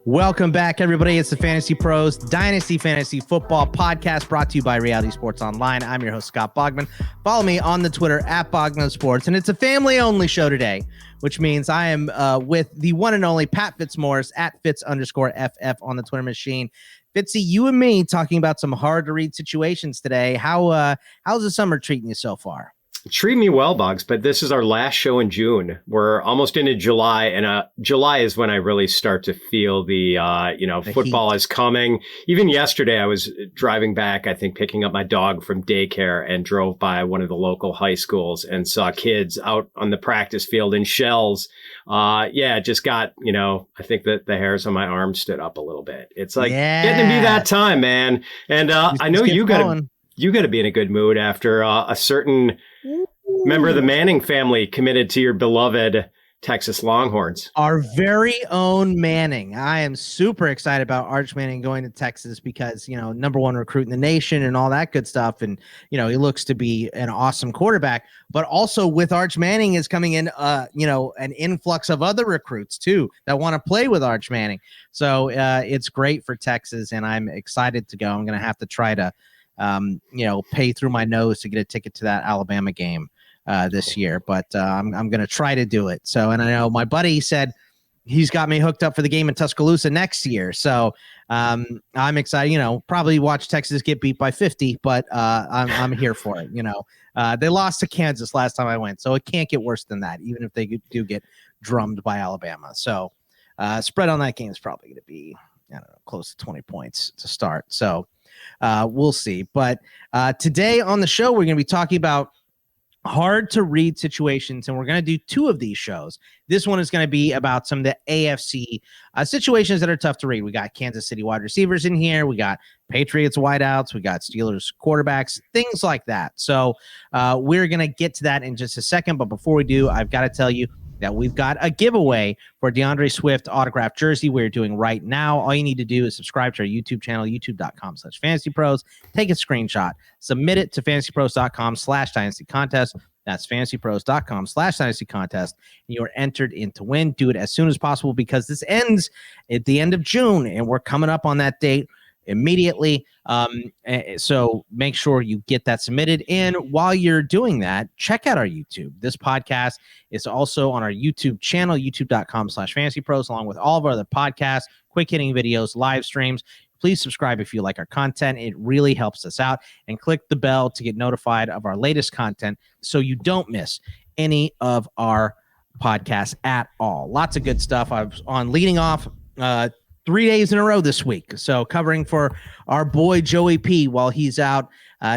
Welcome back, everybody. It's the Fantasy Pros Dynasty Fantasy Football Podcast brought to you by Reality Sports Online. I'm your host, Scott Bogman. Follow me on the Twitter at Bogman Sports. And it's a family-only show today, which means I am with the one and only Pat Fitzmaurice at Fitz_FF on the Twitter machine. Fitzy, you and me talking about some hard-to-read situations today. How's the summer treating you so far? Treat me well, Boggs, but this is our last show in June. We're almost into July, and July is when I really start to feel the football heat is coming. Even yesterday, I was driving back, I think, picking up my dog from daycare and drove by one of the local high schools and saw kids out on the practice field in shells. It just got, I think that the hairs on my arm stood up a little bit. It's like getting to be that time, man. And I know you got to be in a good mood after a certain member of the Manning family committed to your beloved Texas Longhorns. Our very own Manning. I am super excited about Arch Manning going to Texas because, number one recruit in the nation and all that good stuff. And, he looks to be an awesome quarterback. But also with Arch Manning is coming in, an influx of other recruits, too, that want to play with Arch Manning. So it's great for Texas, and I'm excited to go. I'm going to have to try to pay through my nose to get a ticket to that Alabama game this year, but I'm going to try to do it. So, and I know my buddy said he's got me hooked up for the game in Tuscaloosa next year. So I'm excited, probably watch Texas get beat by 50, but I'm here for it. They lost to Kansas last time I went, so it can't get worse than that, even if they do get drummed by Alabama. So spread on that game is probably going to be, close to 20 points to start. So we'll see. But today on the show, we're going to be talking about hard to read situations, and we're going to do two of these shows. This one is going to be about some of the AFC situations that are tough to read. We got Kansas City wide receivers in here. We got Patriots wideouts. We got Steelers quarterbacks, things like that. So we're going to get to that in just a second. But before we do, I've got to tell you that we've got a giveaway for DeAndre Swift autographed jersey we're doing right now. All you need to do is subscribe to our YouTube channel, youtube.com/fantasypros. Take a screenshot, submit it to fantasypros.com/dynasty contest. That's fantasypros.com/dynasty contest. And you're entered in to win. Do it as soon as possible because this ends at the end of June, and we're coming up on that date immediately. So make sure you get that submitted. And while you're doing that, check out our YouTube. This podcast is also on our YouTube channel, youtube.com/fantasypros, along with all of our other podcasts, quick hitting videos, live streams. Please subscribe if you like our content. It really helps us out. And click the bell to get notified of our latest content so you don't miss any of our podcasts at all. Lots of good stuff. I was on leading off 3 days in a row this week. So covering for our boy Joey P while he's out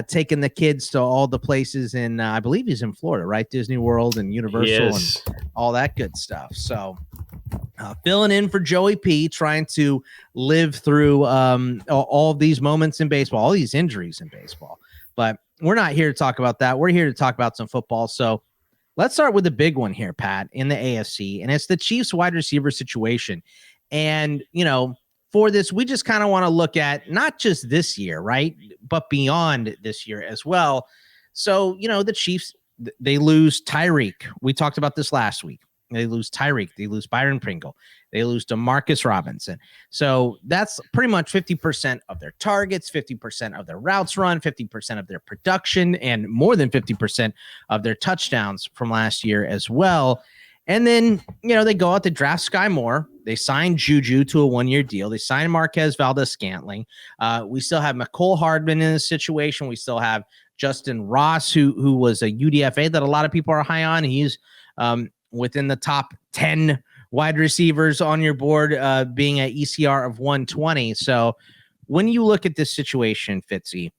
taking the kids to all the places in, I believe he's in Florida, right? Disney World and Universal and all that good stuff. So filling in for Joey P, trying to live through all of these moments in baseball, all these injuries in baseball. But we're not here to talk about that. We're here to talk about some football. So let's start with the big one here, Pat, in the AFC, and it's the Chiefs wide receiver situation. And, for this, we just kind of want to look at not just this year, right, but beyond this year as well. So, the Chiefs, they lose Tyreek. We talked about this last week. They lose Tyreek. They lose Byron Pringle. They lose DeMarcus Robinson. So that's pretty much 50% of their targets, 50% of their routes run, 50% of their production, and more than 50% of their touchdowns from last year as well. And then, they go out to draft Sky Moore. They sign Juju to a one-year deal. They sign Marquez Valdes-Scantling. We still have McCole Hardman in this situation. We still have Justin Ross, who was a UDFA that a lot of people are high on. He's within the top 10 wide receivers on your board, being an ECR of 120. So when you look at this situation, Fitzy,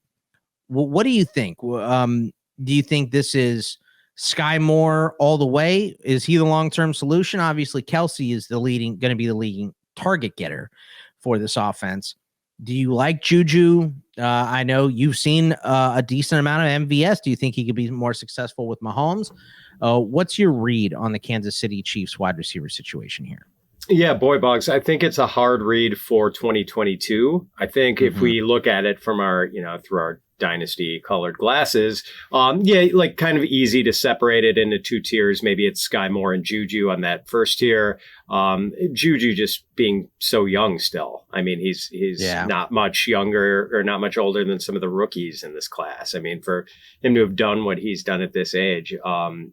what do you think? Do you think this is Sky Moore all the way? Is he the long-term solution? Obviously, Kelsey is going to be the leading target getter for this offense. Do you like Juju? I know you've seen a decent amount of MVS. Do you think he could be more successful with Mahomes? What's your read on the Kansas City Chiefs wide receiver situation here? Yeah, boy, Boggs, I think it's a hard read for 2022. I think if we look at it from our, through our dynasty colored glasses. Like kind of easy to separate it into two tiers. Maybe it's Sky Moore and Juju on that first tier. Juju just being so young still. I mean, he's not much younger or not much older than some of the rookies in this class. I mean, for him to have done what he's done at this age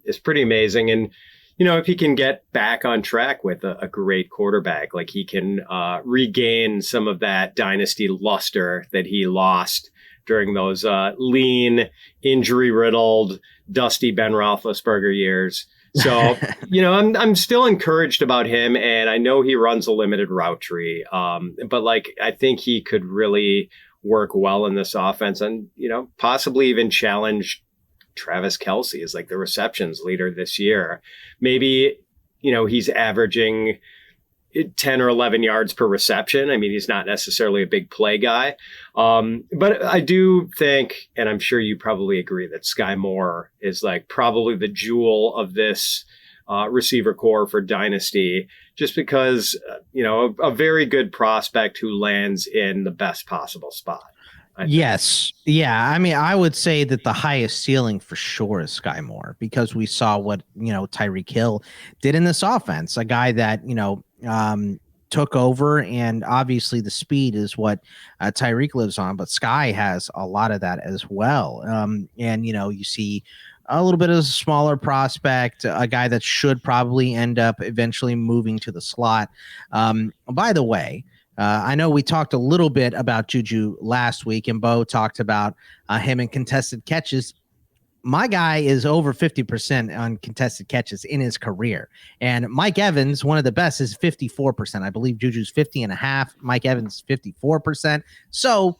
is pretty amazing. And, if he can get back on track with a great quarterback, like he can regain some of that dynasty luster that he lost during those lean, injury-riddled, dusty Ben Roethlisberger years. So, I'm still encouraged about him, and I know he runs a limited route tree. But I think he could really work well in this offense and, possibly even challenge Travis Kelce is like the receptions leader this year. Maybe, he's averaging 10 or 11 yards per reception. I mean, he's not necessarily a big play guy. But I do think, and I'm sure you probably agree, that Sky Moore is like probably the jewel of this receiver core for Dynasty, just because, a very good prospect who lands in the best possible spot. Yes. Yeah. I mean, I would say that the highest ceiling for sure is Sky Moore, because we saw what, Tyreek Hill did in this offense, a guy that, took over, and obviously the speed is what Tyreek lives on, but Sky has a lot of that as well. And, you see a little bit of a smaller prospect, a guy that should probably end up eventually moving to the slot. By the way, I know we talked a little bit about Juju last week, and Bo talked about him in contested catches. My guy is over 50% on contested catches in his career. And Mike Evans, one of the best, is 54%. I believe Juju's 50.5. Mike Evans, 54%. So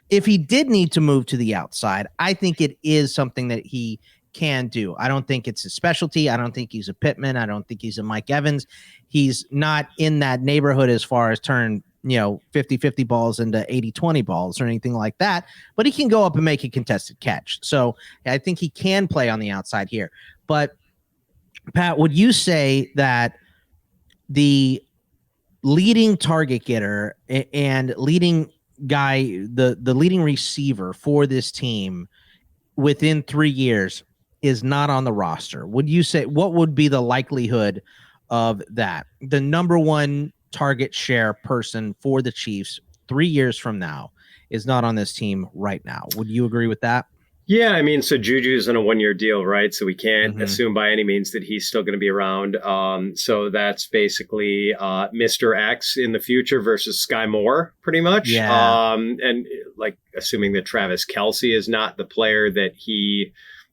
if he did need to move to the outside, I think it is something that he can do. I don't think it's his specialty. I don't think he's a Pittman. I don't think he's a Mike Evans. He's not in that neighborhood as far as turn 50-50 balls into 80-20 balls or anything like that, but he can go up and make a contested catch. So I think he can play on the outside here. But Pat, would you say that the leading target getter and leading guy, the leading receiver for this team within 3 years is not on the roster? Would you say, what would be the likelihood of that? The number one target share person for the Chiefs 3 years from now is not on this team right now. Would you agree with that? Yeah, I mean, so Juju's on a 1-year deal, right? So we can't assume by any means that he's still going to be around. So that's basically Mr. X in the future versus Sky Moore, pretty much. Yeah. And like assuming that Travis Kelce is not the player that he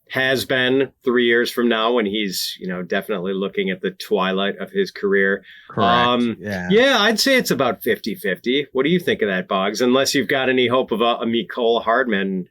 has been 3 years from now, when he's, definitely looking at the twilight of his career. Correct. Yeah, I'd say it's about 50-50. What do you think of that, Boggs? Unless you've got any hope of a Mecole Hardman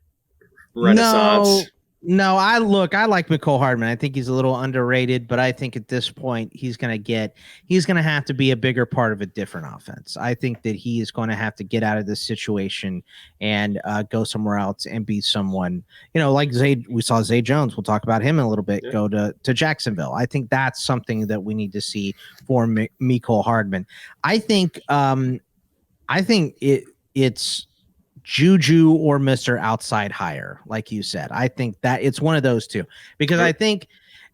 renaissance. No, I like Mecole Hardman. I think he's a little underrated, but I think at this point he's going to have to be a bigger part of a different offense. I think that he is going to have to get out of this situation and go somewhere else and be someone, like we saw Zay Jones. We'll talk about him in a little bit. Yeah. Go to Jacksonville. I think that's something that we need to see for Mecole Hardman. I think it's Juju or Mr. Outside Hire, like you said. I think that it's one of those two, because I think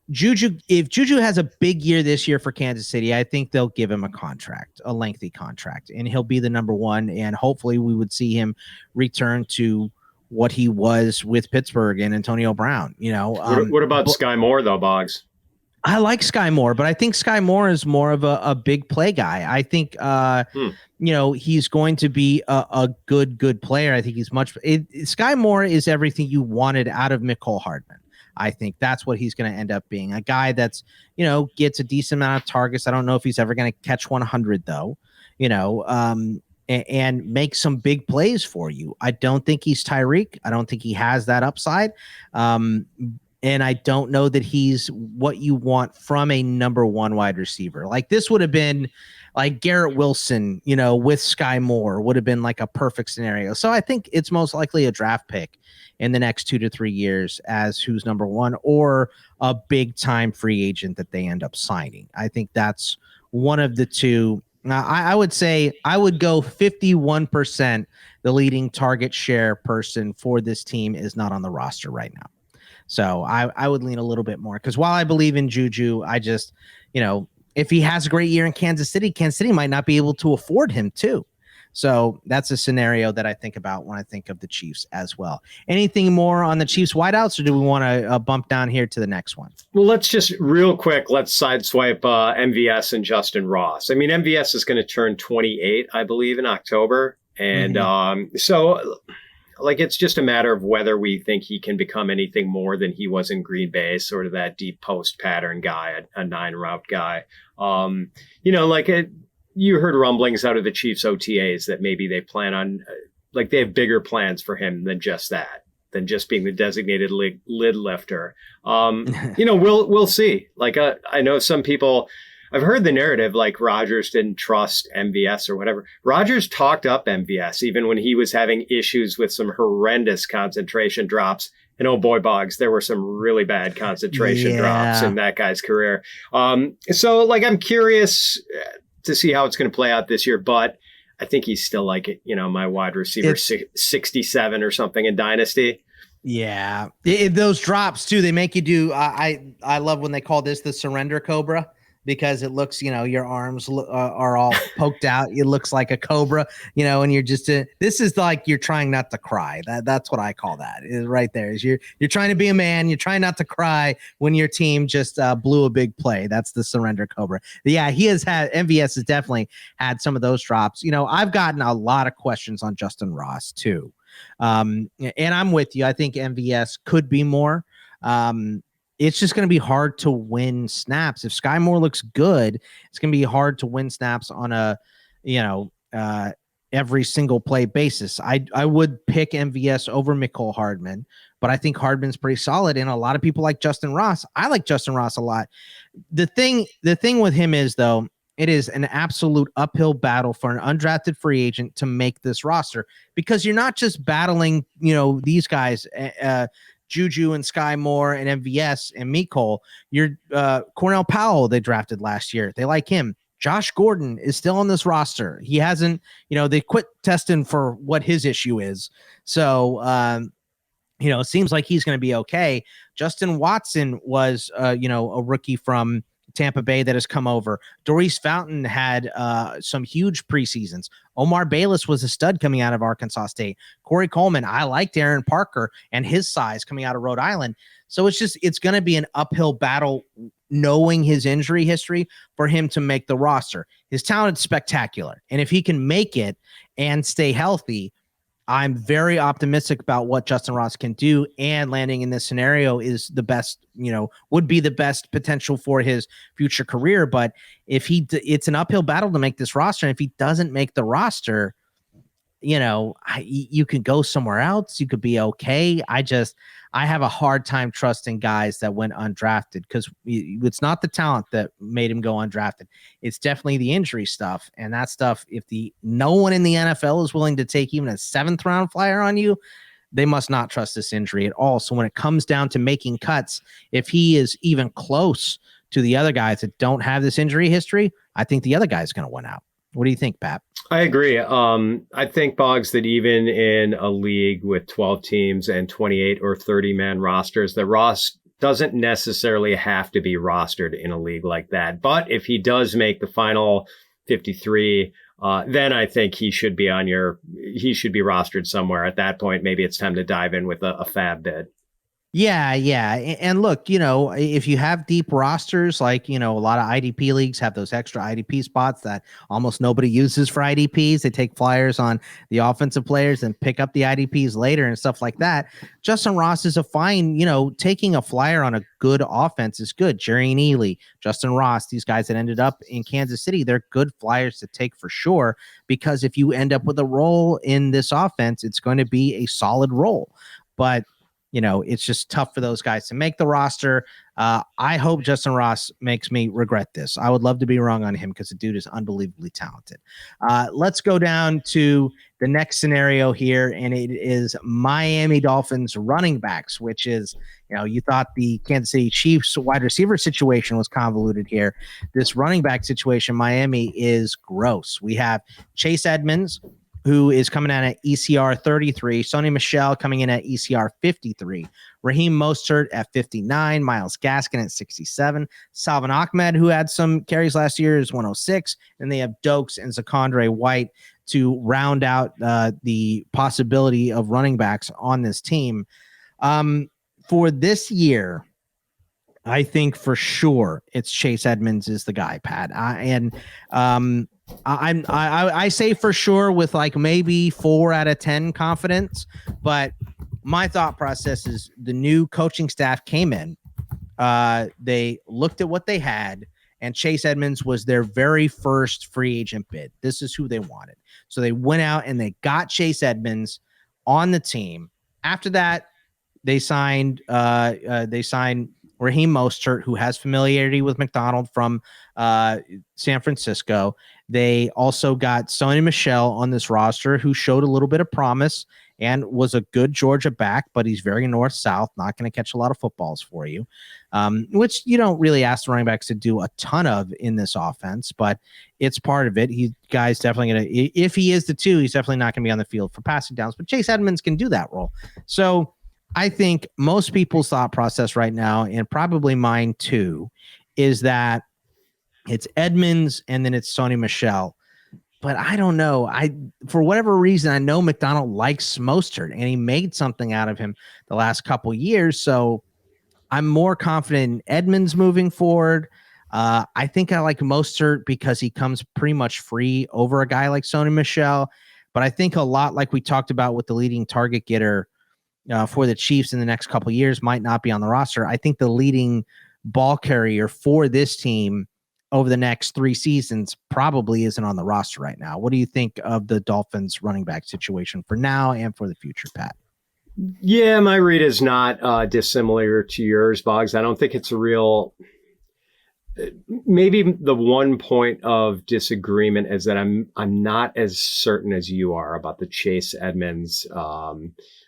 if Juju has a big year this year for Kansas City, I think they'll give him a lengthy contract, and he'll be the number one. And hopefully we would see him return to what he was with Pittsburgh and Antonio Brown. What about Sky Moore though, Boggs? I like Sky Moore, but I think Sky Moore is more of a big play guy. I think, he's going to be a good player. I think he's Sky Moore is everything you wanted out of Mecole Hardman. I think that's what he's going to end up being, a guy that's, gets a decent amount of targets. I don't know if he's ever going to catch 100 though, and make some big plays for you. I don't think he's Tyreek. I don't think he has that upside. And I don't know that he's what you want from a number one wide receiver. Like, this would have been like Garrett Wilson, with Sky Moore would have been like a perfect scenario. So I think it's most likely a draft pick in the next 2 to 3 years as who's number one, or a big time free agent that they end up signing. I think that's one of the two I would say I would go 51%. The leading target share person for this team is not on the roster right now. So I would lean a little bit more because while I believe in Juju, I just, if he has a great year in Kansas City might not be able to afford him too. So that's a scenario that I think about when I think of the Chiefs as well. Anything more on the Chiefs wideouts, or do we want to bump down here to the next one? Well, let's just real quick, let's sideswipe MVS and Justin Ross. I mean, MVS is going to turn 28, I believe, in October. And so it's just a matter of whether we think he can become anything more than he was in Green Bay, sort of that deep post pattern guy, a 9-route guy. You heard rumblings out of the Chiefs OTAs that maybe they plan on, they have bigger plans for him than just that, than just being the designated lid lifter. We'll see. I know some people, I've heard the narrative Rodgers didn't trust MVS or whatever. Rodgers talked up MVS even when he was having issues with some horrendous concentration drops. And oh boy, Boggs, there were some really bad concentration drops in that guy's career. So I'm curious to see how it's going to play out this year, but I think he's still my wide receiver 67 or something in Dynasty. Yeah. Those drops too, they make you do. I love when they call this the surrender cobra, because it looks, your arms are all poked out. It looks like a cobra, and you're just, this is you're trying not to cry. That's what I call that, is right there. Is you're trying to be a man. You're trying not to cry when your team just blew a big play. That's the surrender cobra. Yeah, MVS has definitely had some of those drops. I've gotten a lot of questions on Justin Ross too. And I'm with you. I think MVS could be more. It's just going to be hard to win snaps. If Sky Moore looks good, it's going to be hard to win snaps on a, every single play basis. I would pick MVS over Mecole Hardman, but I think Hardman's pretty solid. And a lot of people like Justin Ross. I like Justin Ross a lot. The thing with him is, though, it is an absolute uphill battle for an undrafted free agent to make this roster, because you're not just battling, these guys, Juju and Sky Moore and MVS and Mecole. You're Cornell Powell, they drafted last year. They like him. Josh Gordon is still on this roster. He hasn't, they quit testing for what his issue is. So, it seems like he's going to be okay. Justin Watson was, a rookie from Tampa Bay that has come over. Doris Fountain had some huge preseasons. Omar Bayless was a stud coming out of Arkansas State. Corey Coleman, I liked Aaron Parker and his size coming out of Rhode Island. So it's going to be an uphill battle knowing his injury history for him to make the roster. His talent is spectacular. And if he can make it and stay healthy, I'm very optimistic about what Justin Ross can do, and landing in this scenario is the best, would be the best potential for his future career. But if it's an uphill battle to make this roster. And if he doesn't make the roster, you can go somewhere else. You could be okay. I have a hard time trusting guys that went undrafted, because it's not the talent that made him go undrafted. It's definitely the injury stuff. And that stuff, if no one in the NFL is willing to take even a 7th round flyer on you, they must not trust this injury at all. So when it comes down to making cuts, if he is even close to the other guys that don't have this injury history, I think the other guy's going to win out. What do you think, Pat? I agree. I think, Boggs, that even in a league with 12 teams and 28 or 30-man rosters, that Ross doesn't necessarily have to be rostered in a league like that. But if he does make the final 53, then I think he should be rostered somewhere. At that point, maybe it's time to dive in with a fab bid. Yeah. And look, if you have deep rosters, a lot of IDP leagues have those extra IDP spots that almost nobody uses for IDPs. They take flyers on the offensive players and pick up the IDPs later and stuff like that. Justin Ross is a fine, taking a flyer on a good offense is good. Jerry Neely, Justin Ross, these guys that ended up in Kansas City, they're good flyers to take for sure, because if you end up with a role in this offense, it's going to be a solid role. But it's just tough for those guys to make the roster. I hope Justin Ross makes me regret this. I would love to be wrong on him because the dude is unbelievably talented. Let's go down to the next scenario here, and it is Miami Dolphins running backs, which is, you thought the Kansas City Chiefs wide receiver situation was convoluted here. This running back situation, Miami, is gross. We have Chase Edmonds, who is coming in at ECR 33, Sony Michel coming in at ECR 53, Raheem Mostert at 59, Myles Gaskin at 67, Salvin Ahmed, who had some carries last year, is 106, and they have Dokes and Zakondre White to round out the possibility of running backs on this team. For this year, I think for sure it's Chase Edmonds is the guy, Pat. I say for sure with like maybe 4 out of 10 confidence, but my thought process is the new coaching staff came in. They looked at what they had, and Chase Edmonds was their very first free agent bid. This is who they wanted. So they went out and they got Chase Edmonds on the team. After that, they signed Raheem Mostert, who has familiarity with McDonald from San Francisco. They also got Sony Michel on this roster, who showed a little bit of promise and was a good Georgia back, but he's very north-south, not going to catch a lot of footballs for you, which you don't really ask the running backs to do a ton of in this offense, but it's part of it. Guy's definitely going to, if he is the 2, he's definitely not going to be on the field for passing downs, but Chase Edmonds can do that role. So I think most people's thought process right now, and probably mine too, is that it's Edmonds and then it's Sony Michel. But I don't know. For whatever reason, I know McDonald likes Mostert, and he made something out of him the last couple years. So I'm more confident in Edmonds moving forward. I think I like Mostert because he comes pretty much free over a guy like Sony Michel. But I think a lot like we talked about with the leading target getter for the Chiefs in the next couple of years might not be on the roster. I think the leading ball carrier for this team over the next 3 seasons probably isn't on the roster right now. What do you think of the Dolphins running back situation for now and for the future, Pat? Yeah, my read is not dissimilar to yours, Boggs. I don't think it's a real... Maybe the one point of disagreement is that I'm not as certain as you are about the Chase Edmonds,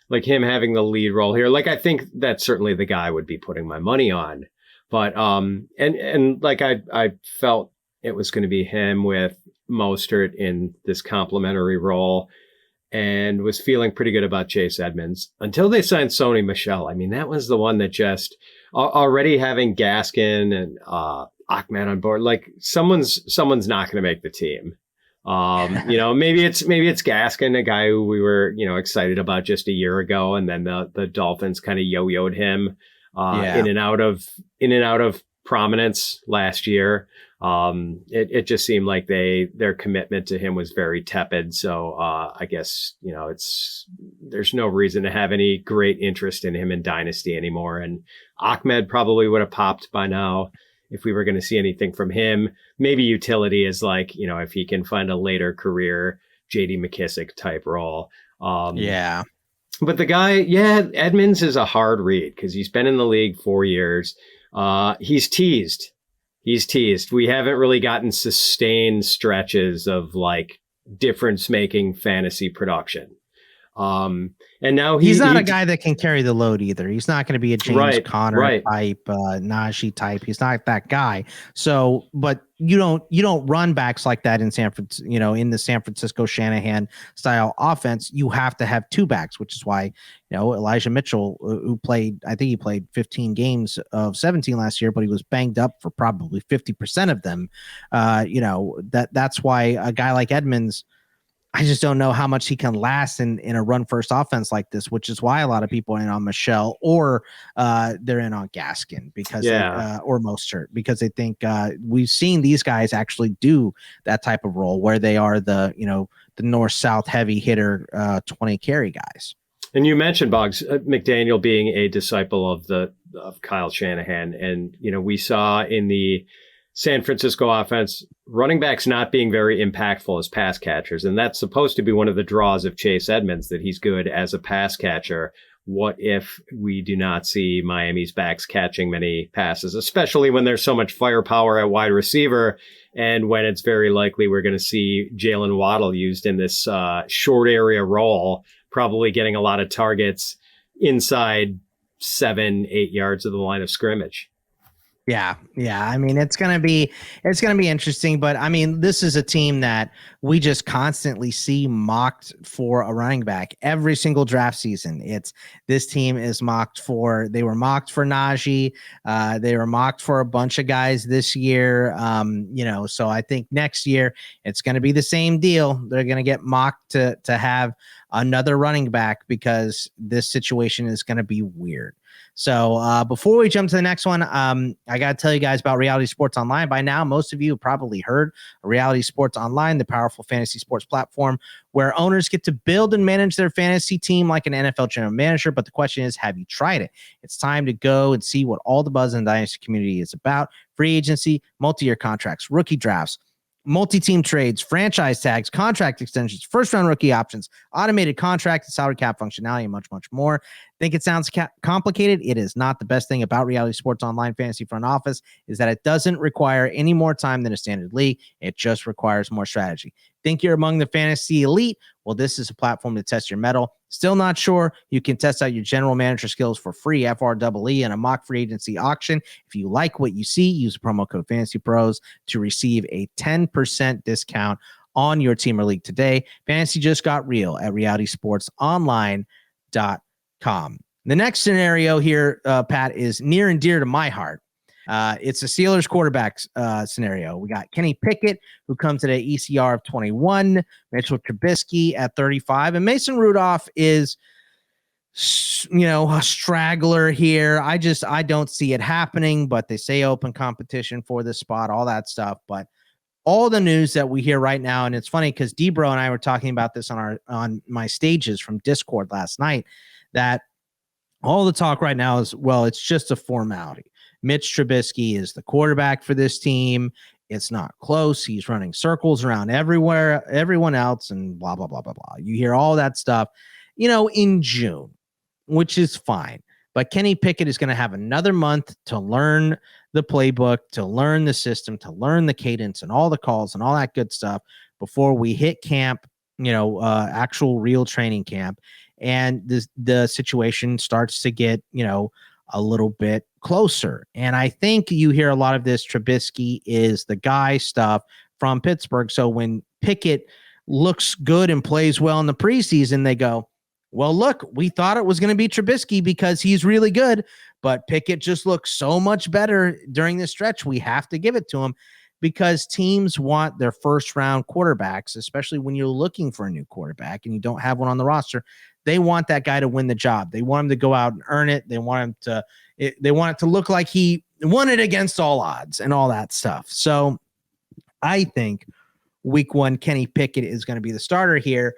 like him having the lead role here. Like, I think that's certainly the guy I would be putting my money on. But and like I felt it was going to be him with Mostert in this complimentary role, and was feeling pretty good about Chase Edmonds until they signed Sony Michel. I mean, that was the one that just already having Gaskin and Ahmed on board. Like someone's not going to make the team. Maybe it's Gaskin, a guy who we were excited about just a year ago, and then the Dolphins kind of yo-yoed him. In and out of prominence last year. It just seemed like their commitment to him was very tepid. So I guess, there's no reason to have any great interest in him in Dynasty anymore. And Ahmed probably would have popped by now if we were going to see anything from him. Maybe utility is like, if he can find a later career JD McKissick type role. But the guy, Edmonds is a hard read because he's been in the league 4 years. He's teased. We haven't really gotten sustained stretches of like difference-making fantasy production. And now he's not a guy that can carry the load either. He's not going to be a James Conner type, Najee type. He's not that guy. So, but you don't run backs like that in San Francisco, in the San Francisco Shanahan style offense. You have to have 2 backs, which is why, Elijah Mitchell, who I think he played 15 games of 17 last year, but he was banged up for probably 50% of them. That's why a guy like Edmonds, I just don't know how much he can last in a run first offense like this, which is why a lot of people are in on Michel or they're in on Gaskin because or Mostert, because they think we've seen these guys actually do that type of role where they are the north-south heavy hitter 20 carry guys. And you mentioned Boggs McDaniel being a disciple of Kyle Shanahan, and we saw in the San Francisco offense, running backs not being very impactful as pass catchers. And that's supposed to be one of the draws of Chase Edmonds, that he's good as a pass catcher what if we do not see Miami's backs catching many passes, especially when there's so much firepower at wide receiver, and when it's very likely we're going to see Jalen Waddle used in this short area role, probably getting a lot of targets inside 7-8 yards of the line of scrimmage. Yeah. I mean, it's gonna be interesting, but I mean, this is a team that we just constantly see mocked for a running back every single draft season. This team is they were mocked for Najee. They were mocked for a bunch of guys this year. So I think next year it's gonna be the same deal. They're gonna get mocked to have another running back because this situation is gonna be weird. So before we jump to the next one, I got to tell you guys about Reality Sports Online. By now, most of you have probably heard of Reality Sports Online, the powerful fantasy sports platform where owners get to build and manage their fantasy team like an NFL general manager. But the question is, have you tried it? It's time to go and see what all the buzz in the dynasty community is about. Free agency, multi-year contracts, rookie drafts, multi-team trades, franchise tags, contract extensions, first-round rookie options, automated contract and salary cap functionality, and much, much more. Think it sounds complicated? It is not. The best thing about Reality Sports Online Fantasy Front Office is that it doesn't require any more time than a standard league. It just requires more strategy. Think you're among the fantasy elite? Well, this is a platform to test your mettle. Still not sure? You can test out your general manager skills for free, FREE, in a mock free agency auction. If you like what you see, use the promo code FantasyPros to receive a 10% discount on your team or league today. Fantasy just got real at realitysportsonline.com. The next scenario here, Pat, is near and dear to my heart. It's a Steelers quarterback scenario. We got Kenny Pickett, who comes at an ECR of 21, Mitchell Trubisky at 35, and Mason Rudolph is, a straggler here. I don't see it happening, but they say open competition for this spot, all that stuff. But all the news that we hear right now, and it's funny because Debro and I were talking about this on my stages from Discord last night, that all the talk right now is, well, it's just a formality. Mitch Trubisky is the quarterback for this team. It's not close. He's running circles around everyone else, and blah, blah, blah, blah, blah. You hear all that stuff, in June, which is fine. But Kenny Pickett is going to have another month to learn the playbook, to learn the system, to learn the cadence and all the calls and all that good stuff before we hit camp, actual real training camp. And the situation starts to get, a little bit closer. And I think you hear a lot of this Trubisky is the guy stuff from Pittsburgh. So when Pickett looks good and plays well in the preseason, they go, well, look, we thought it was going to be Trubisky because he's really good, but Pickett just looks so much better during this stretch. We have to give it to him because teams want their first round quarterbacks, especially when you're looking for a new quarterback and you don't have one on the roster. They want that guy to win the job. They want him to go out and earn it. They want it to look like he won it against all odds and all that stuff. So I think week one, Kenny Pickett is going to be the starter here,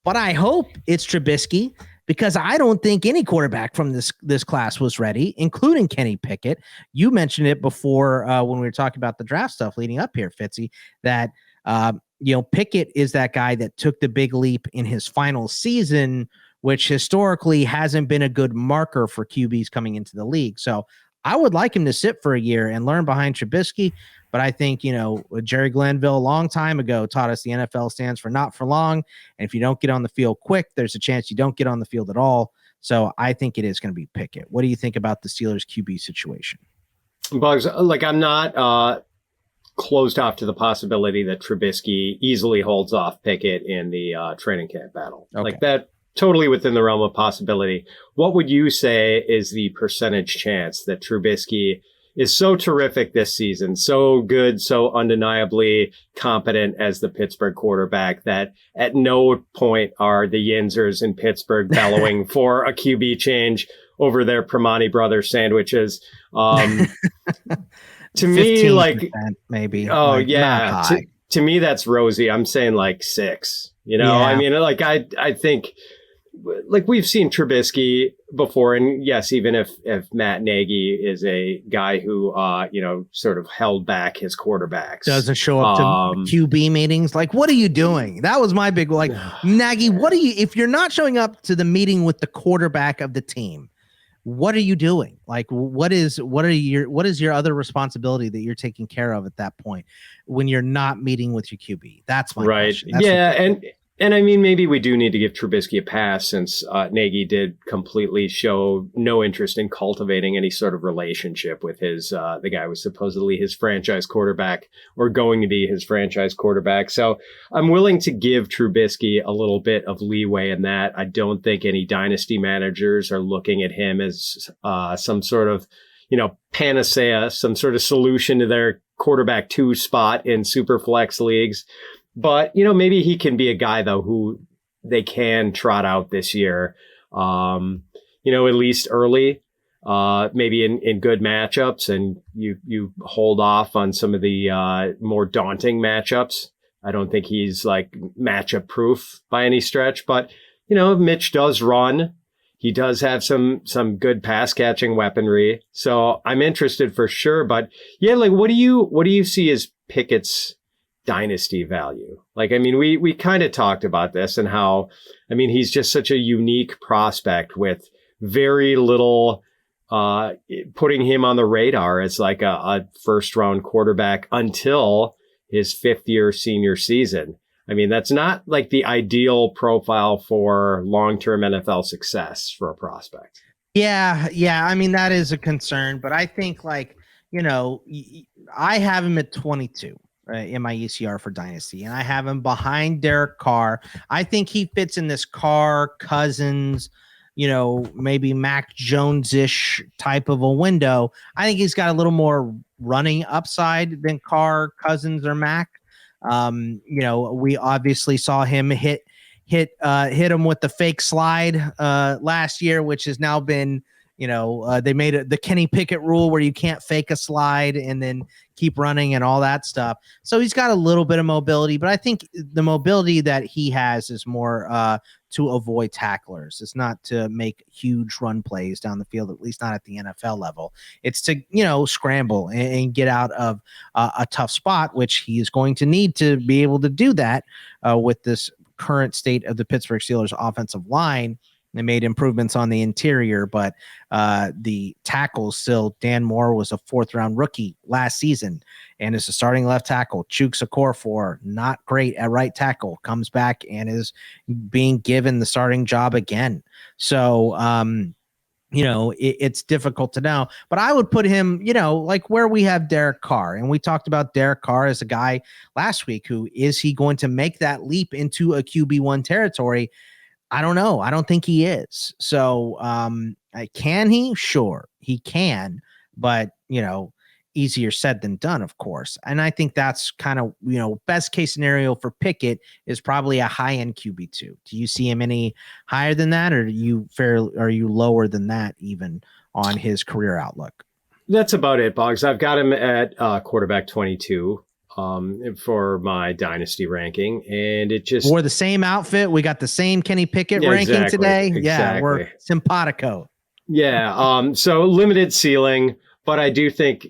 but I hope it's Trubisky because I don't think any quarterback from this class was ready, including Kenny Pickett. You mentioned it before when we were talking about the draft stuff leading up here, Fitzy, that Pickett is that guy that took the big leap in his final season, which historically hasn't been a good marker for QBs coming into the league. So I would like him to sit for a year and learn behind Trubisky. But I think, Jerry Glanville a long time ago taught us the NFL stands for not for long. And if you don't get on the field quick, there's a chance you don't get on the field at all. So I think it is going to be Pickett. What do you think about the Steelers QB situation? Bugs, I'm not closed off to the possibility that Trubisky easily holds off Pickett in the training camp battle. Okay. Like that. Totally within the realm of possibility. What would you say is the percentage chance that Trubisky is so terrific this season, so good, so undeniably competent as the Pittsburgh quarterback that at no point are the Yinzers in Pittsburgh bellowing for a QB change over their Primani Brothers sandwiches? To me, maybe. Yeah. To me, that's rosy. I'm saying 6. Yeah. I mean, I think like we've seen Trubisky before, and yes, even if Matt Nagy is a guy who sort of held back his quarterbacks, doesn't show up to QB meetings. Like, what are you doing? That was my big Nagy. What are you? If you're not showing up to the meeting with the quarterback of the team, what are you doing? Like, what is your other responsibility that you're taking care of at that point when you're not meeting with your QB? That's my question. That's And I mean, maybe we do need to give Trubisky a pass since Nagy did completely show no interest in cultivating any sort of relationship with the guy who was supposedly his franchise quarterback or going to be his franchise quarterback. So I'm willing to give Trubisky a little bit of leeway in that. I don't think any dynasty managers are looking at him as some sort of, panacea, some sort of solution to their quarterback 2 spot in super flex leagues. But, maybe he can be a guy, though, who they can trot out this year, at least early, maybe in good matchups. And you hold off on some of the more daunting matchups. I don't think he's like matchup proof by any stretch. But, Mitch does run. He does have some good pass catching weaponry. So I'm interested for sure. But, yeah, like what do you see as Pickett's dynasty value? Like, I mean, we kind of talked about this and how, I mean, he's just such a unique prospect with very little putting him on the radar as like a first round quarterback until his 5th year senior season. I mean, that's not like the ideal profile for long-term NFL success for a prospect. Yeah. I mean, that is a concern, but I think I have him at 22. In my ECR for Dynasty, and I have him behind Derek Carr. I think he fits in this Carr, Cousins, maybe Mac Jones-ish type of a window. I think he's got a little more running upside than Carr, Cousins, or Mac. We obviously saw him hit him with the fake slide last year, which has now been, they made the Kenny Pickett rule where you can't fake a slide and then keep running and all that stuff. So he's got a little bit of mobility, but I think the mobility that he has is more to avoid tacklers. It's not to make huge run plays down the field, at least not at the NFL level. It's to, scramble and get out of a tough spot, which he is going to need to be able to do that with this current state of the Pittsburgh Steelers offensive line. They made improvements on the interior, but the tackles still, Dan Moore was a 4th round rookie last season and is a starting left tackle. Chuks Okorafor, not great at right tackle, comes back and is being given the starting job again. So, it's difficult to know, but I would put him, like where we have Derek Carr. And we talked about Derek Carr as a guy last week who is he going to make that leap into a QB1 territory? I don't know. I don't think he is. So can he? Sure, he can. But, easier said than done, of course. And I think that's kind of, best case scenario for Pickett is probably a high end QB2. Do you see him any higher than that? Or are you lower than that even on his career outlook? That's about it, Boggs. I've got him at quarterback 22. For my dynasty ranking, and it just wore the same outfit. We got the same Kenny Pickett ranking today. Exactly. Yeah, we're simpatico. Yeah. So limited ceiling, but I do think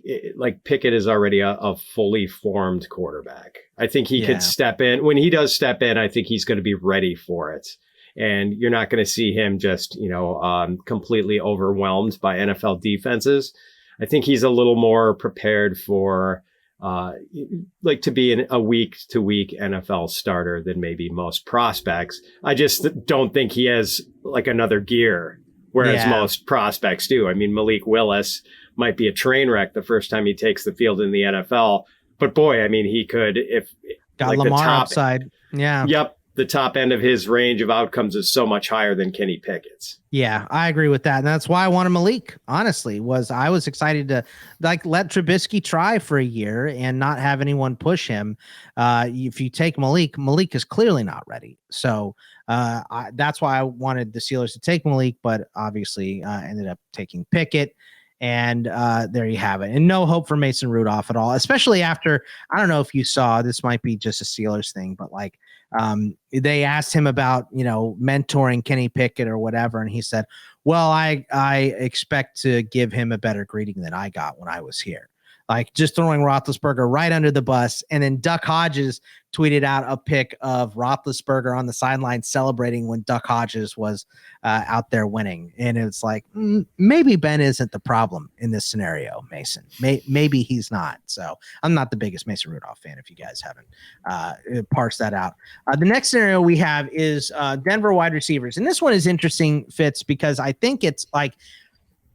Pickett is already a fully formed quarterback. I think he could step in. When he does step in, I think he's going to be ready for it. And you're not going to see him just, completely overwhelmed by NFL defenses. I think he's a little more prepared for to be a week-to-week NFL starter than maybe most prospects. I just don't think he has another gear, whereas most prospects do. I mean, Malik Willis might be a train wreck the first time he takes the field in the NFL, but boy, I mean, he could if got Lamar upside. Yeah. Yep. The top end of his range of outcomes is so much higher than Kenny Pickett's. Yeah, I agree with that. And that's why I wanted Malik, honestly, I was excited to let Trubisky try for a year and not have anyone push him. If you take Malik is clearly not ready. So that's why I wanted the Steelers to take Malik, but obviously ended up taking Pickett. And there you have it. And no hope for Mason Rudolph at all, especially after, I don't know if you saw, this might be just a Steelers thing, but They asked him about, mentoring Kenny Pickett or whatever. And he said, well, I expect to give him a better greeting than I got when I was here. Like just throwing Roethlisberger right under the bus. And then Duck Hodges tweeted out a pic of Roethlisberger on the sideline celebrating when Duck Hodges was out there winning. And it's like, maybe Ben isn't the problem in this scenario, Mason. Maybe he's not. So I'm not the biggest Mason Rudolph fan if you guys haven't parsed that out. The next scenario we have is Denver wide receivers. And this one is interesting, Fitz, because I think it's like,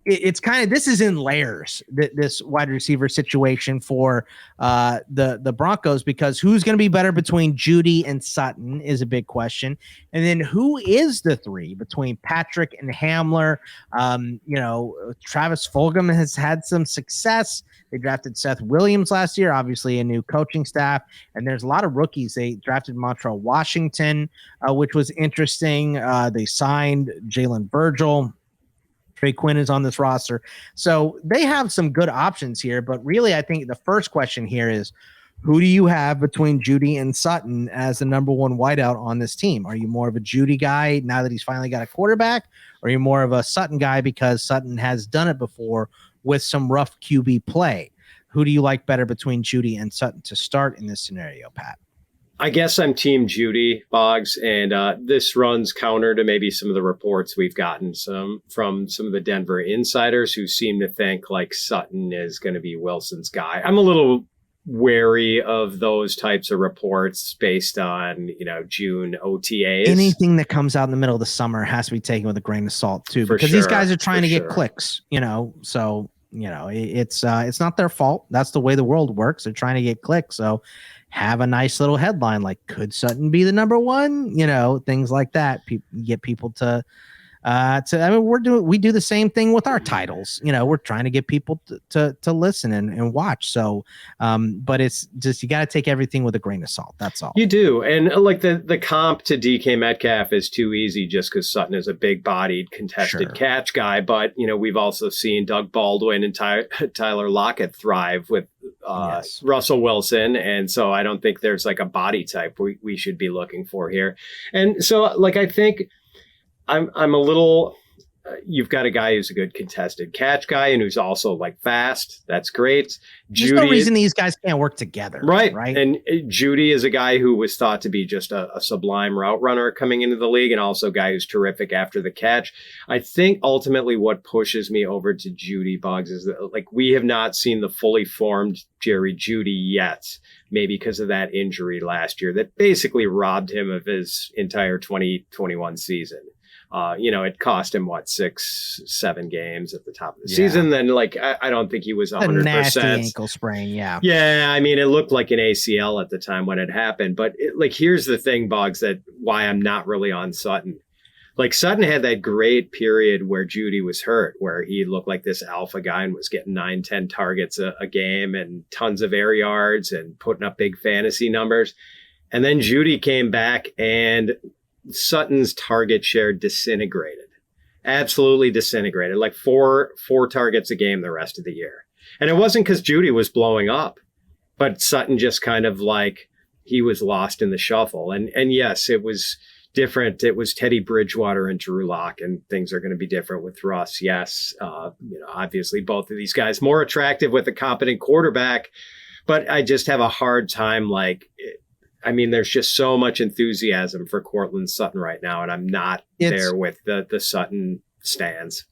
it's kind of, this is in layers, this wide receiver situation for the Broncos, because who's going to be better between Jeudy and Sutton is a big question. And then who is the three between Patrick and Hamler? Travis Fulgham has had some success. They drafted Seth Williams last year, obviously a new coaching staff, and there's a lot of rookies. They drafted Montreal Washington, which was interesting. They signed Jalen Virgil. Trey Quinn is on this roster. So they have some good options here, but really I think the first question here is, who do you have between Jeudy and Sutton as the number one wideout on this team? Are you more of a Jeudy guy now that he's finally got a quarterback? Or are you more of a Sutton guy because Sutton has done it before with some rough QB play? Who do you like better between Jeudy and Sutton to start in this scenario, Pat? I guess I'm team Jeudy, Boggs, and this runs counter to maybe some of the reports we've gotten from some of the Denver insiders who seem to think like Sutton is going to be Wilson's guy. I'm a little wary of those types of reports based on, June OTAs. Anything that comes out in the middle of the summer has to be taken with a grain of salt too, because these guys are trying to get clicks, so, it's not their fault. That's the way the world works. They're trying to get clicks. So have a nice little headline like, could Sutton be the number one? Things like that. Get people to we do the same thing with our titles. We're trying to get people to listen and watch. So, but it's just, you got to take everything with a grain of salt. That's all. You do. And like the comp to DK Metcalf is too easy just because Sutton is a big bodied contested catch guy. But, we've also seen Doug Baldwin and Tyler Lockett thrive with Russell Wilson. And so I don't think there's like a body type we should be looking for here. And so like, I think I'm a little, you've got a guy who's a good contested catch guy and who's also like fast. That's great. There's no reason these guys can't work together. Right. And Jeudy is a guy who was thought to be just a sublime route runner coming into the league, and also a guy who's terrific after the catch. I think ultimately what pushes me over to Jeudy, Boggs, is that like we have not seen the fully formed Jerry Jeudy yet, maybe because of that injury last year that basically robbed him of his entire 2021 season. It cost him 6-7 games at the top of the season. Then I don't think he was 100%. A nasty ankle sprain. Yeah. Yeah. I mean, it looked like an ACL at the time when it happened, but here's the thing, Boggs, that why I'm not really on Sutton. Like Sutton had that great period where Jeudy was hurt, where he looked like this alpha guy and was getting 9-10 targets a game and tons of air yards and putting up big fantasy numbers. And then Jeudy came back and Sutton's target share disintegrated, absolutely disintegrated, like four targets a game the rest of the year. And it wasn't because Jeudy was blowing up, but Sutton just kind of like he was lost in the shuffle. And yes, it was different. It was Teddy Bridgewater and Drew Lock, and things are going to be different with Russ. Yes, obviously both of these guys more attractive with a competent quarterback, but I just have a hard time there's just so much enthusiasm for Courtland Sutton right now, and I'm not there with the Sutton stands.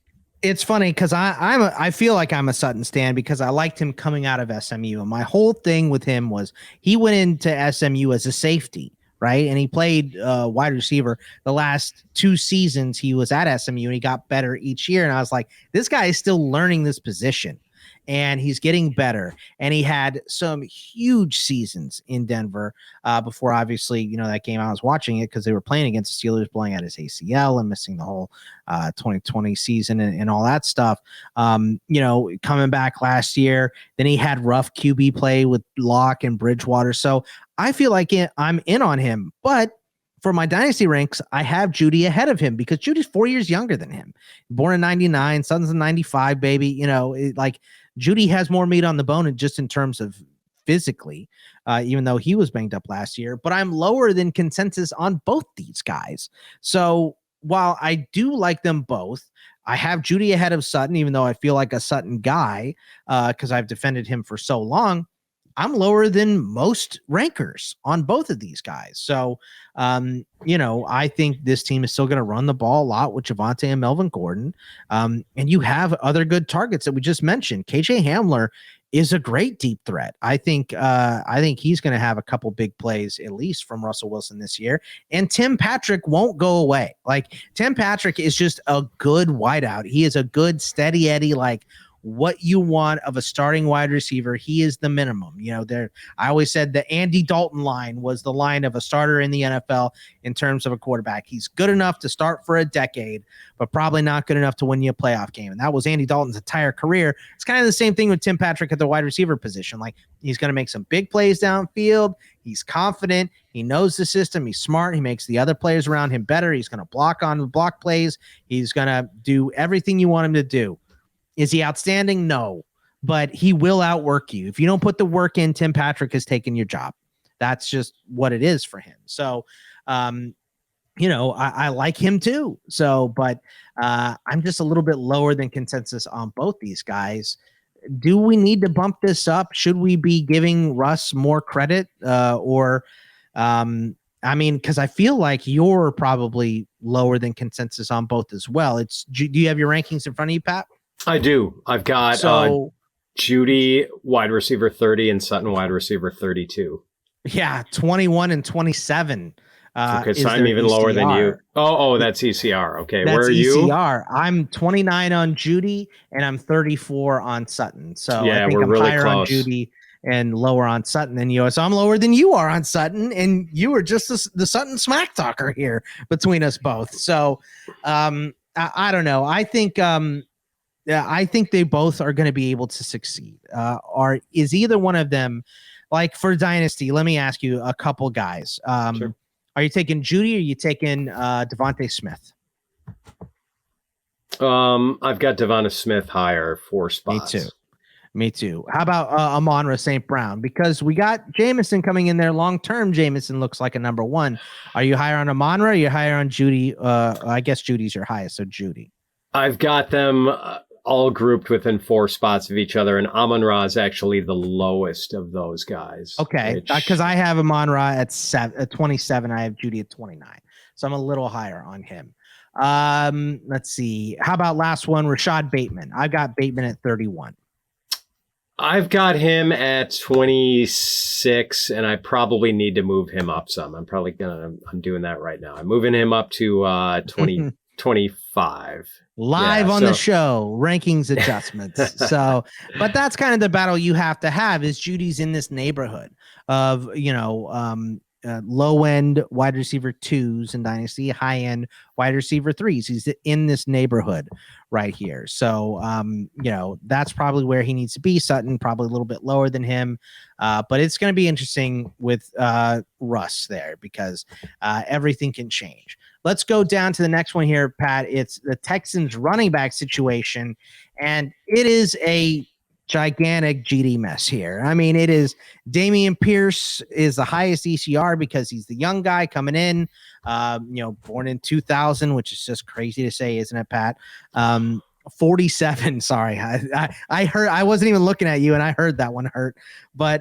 It's funny because I feel like I'm a Sutton stan because I liked him coming out of SMU, and my whole thing with him was he went into SMU as a safety, right? And he played wide receiver the last 2 seasons he was at SMU, and he got better each year. And I was like, this guy is still learning this position. And he's getting better. And he had some huge seasons in Denver before, obviously, that game I was watching it because they were playing against the Steelers, blowing out his ACL and missing the whole 2020 season and all that stuff. Coming back last year, then he had rough QB play with Locke and Bridgewater. So I feel like I'm in on him. But for my dynasty ranks, I have Jeudy ahead of him because Judy's 4 years younger than him. Born in 99, Sutton's in 95, baby. Jeudy has more meat on the bone and just in terms of physically. even though he was banged up last year. But I'm lower than consensus on both these guys. So while I do like them both, I have Jeudy ahead of Sutton, even though I feel like a Sutton guy because I've defended him for so long. I'm lower than most rankers on both of these guys. So, I think this team is still going to run the ball a lot with Javonte and Melvin Gordon. And you have other good targets that we just mentioned. KJ Hamler is a great deep threat. I think he's going to have a couple big plays, at least from Russell Wilson this year. And Tim Patrick won't go away. Like, Tim Patrick is just a good wideout. He is a good steady Eddie, like what you want of a starting wide receiver. He is the minimum. I always said the Andy Dalton line was the line of a starter in the NFL in terms of a quarterback. He's good enough to start for a decade, but probably not good enough to win you a playoff game. And that was Andy Dalton's entire career. It's kind of the same thing with Tim Patrick at the wide receiver position. Like, he's going to make some big plays downfield. He's confident. He knows the system. He's smart. He makes the other players around him better. He's going to block on the block plays. He's going to do everything you want him to do. Is he outstanding? No, but he will outwork you. If you don't put the work in, Tim Patrick has taken your job. That's just what it is for him. So, I like him too. So, but I'm just a little bit lower than consensus on both these guys. Do we need to bump this up? Should we be giving Russ more credit because I feel like you're probably lower than consensus on both as well. Do you have your rankings in front of you, Pat? I do. I've got Jeudy, wide receiver 30, and Sutton, wide receiver 32. Yeah, 21 and 27. Okay, so I'm even lower than you. Oh, that's ECR. Okay, that's where are you? ECR. I'm 29 on Jeudy, and I'm 34 on Sutton. So yeah, I think we're I'm really higher close on Jeudy and lower on Sutton than you are. So I'm lower than you are on Sutton, and you are just the Sutton smack talker here between us both. So I don't know. I think they both are going to be able to succeed. Is either one of them, like for Dynasty? Let me ask you a couple guys. Sure. Are you taking Jeudy or are you taking Devontae Smith? I've got Devonta Smith higher, 4 spots. Me too. How about Amon-Ra St. Brown? Because we got Jameson coming in there long term. Jameson looks like a number one. Are you higher on Amon-Ra or are you higher on Jeudy? I guess Judy's your highest, so Jeudy. I've got them all grouped within 4 spots of each other, and Amon-Ra is actually the lowest of those guys. Okay, because I have Amon-Ra at 27. I have Jeudy at 29, so I'm a little higher on him. Let's see. How about last one, Rashad Bateman? I've got Bateman at 31. I've got him at 26, and I probably need to move him up some. I'm doing that right now. I'm moving him up to 20. 25 live on the show, rankings adjustments. So, but that's kind of the battle you have to have. Is Judy's in this neighborhood of low end wide receiver 2s in Dynasty, high end wide receiver 3s. He's in this neighborhood right here. So that's probably where he needs to be. Sutton probably a little bit lower than him, but it's going to be interesting with Russ there because everything can change. Let's go down to the next one here, Pat. It's the Texans running back situation, and it is a gigantic GD mess here. I mean, it is Dameon Pierce is the highest ECR because he's the young guy coming in, born in 2000, which is just crazy to say, isn't it, Pat? 47. Sorry. I heard, I wasn't even looking at you and I heard that one hurt, but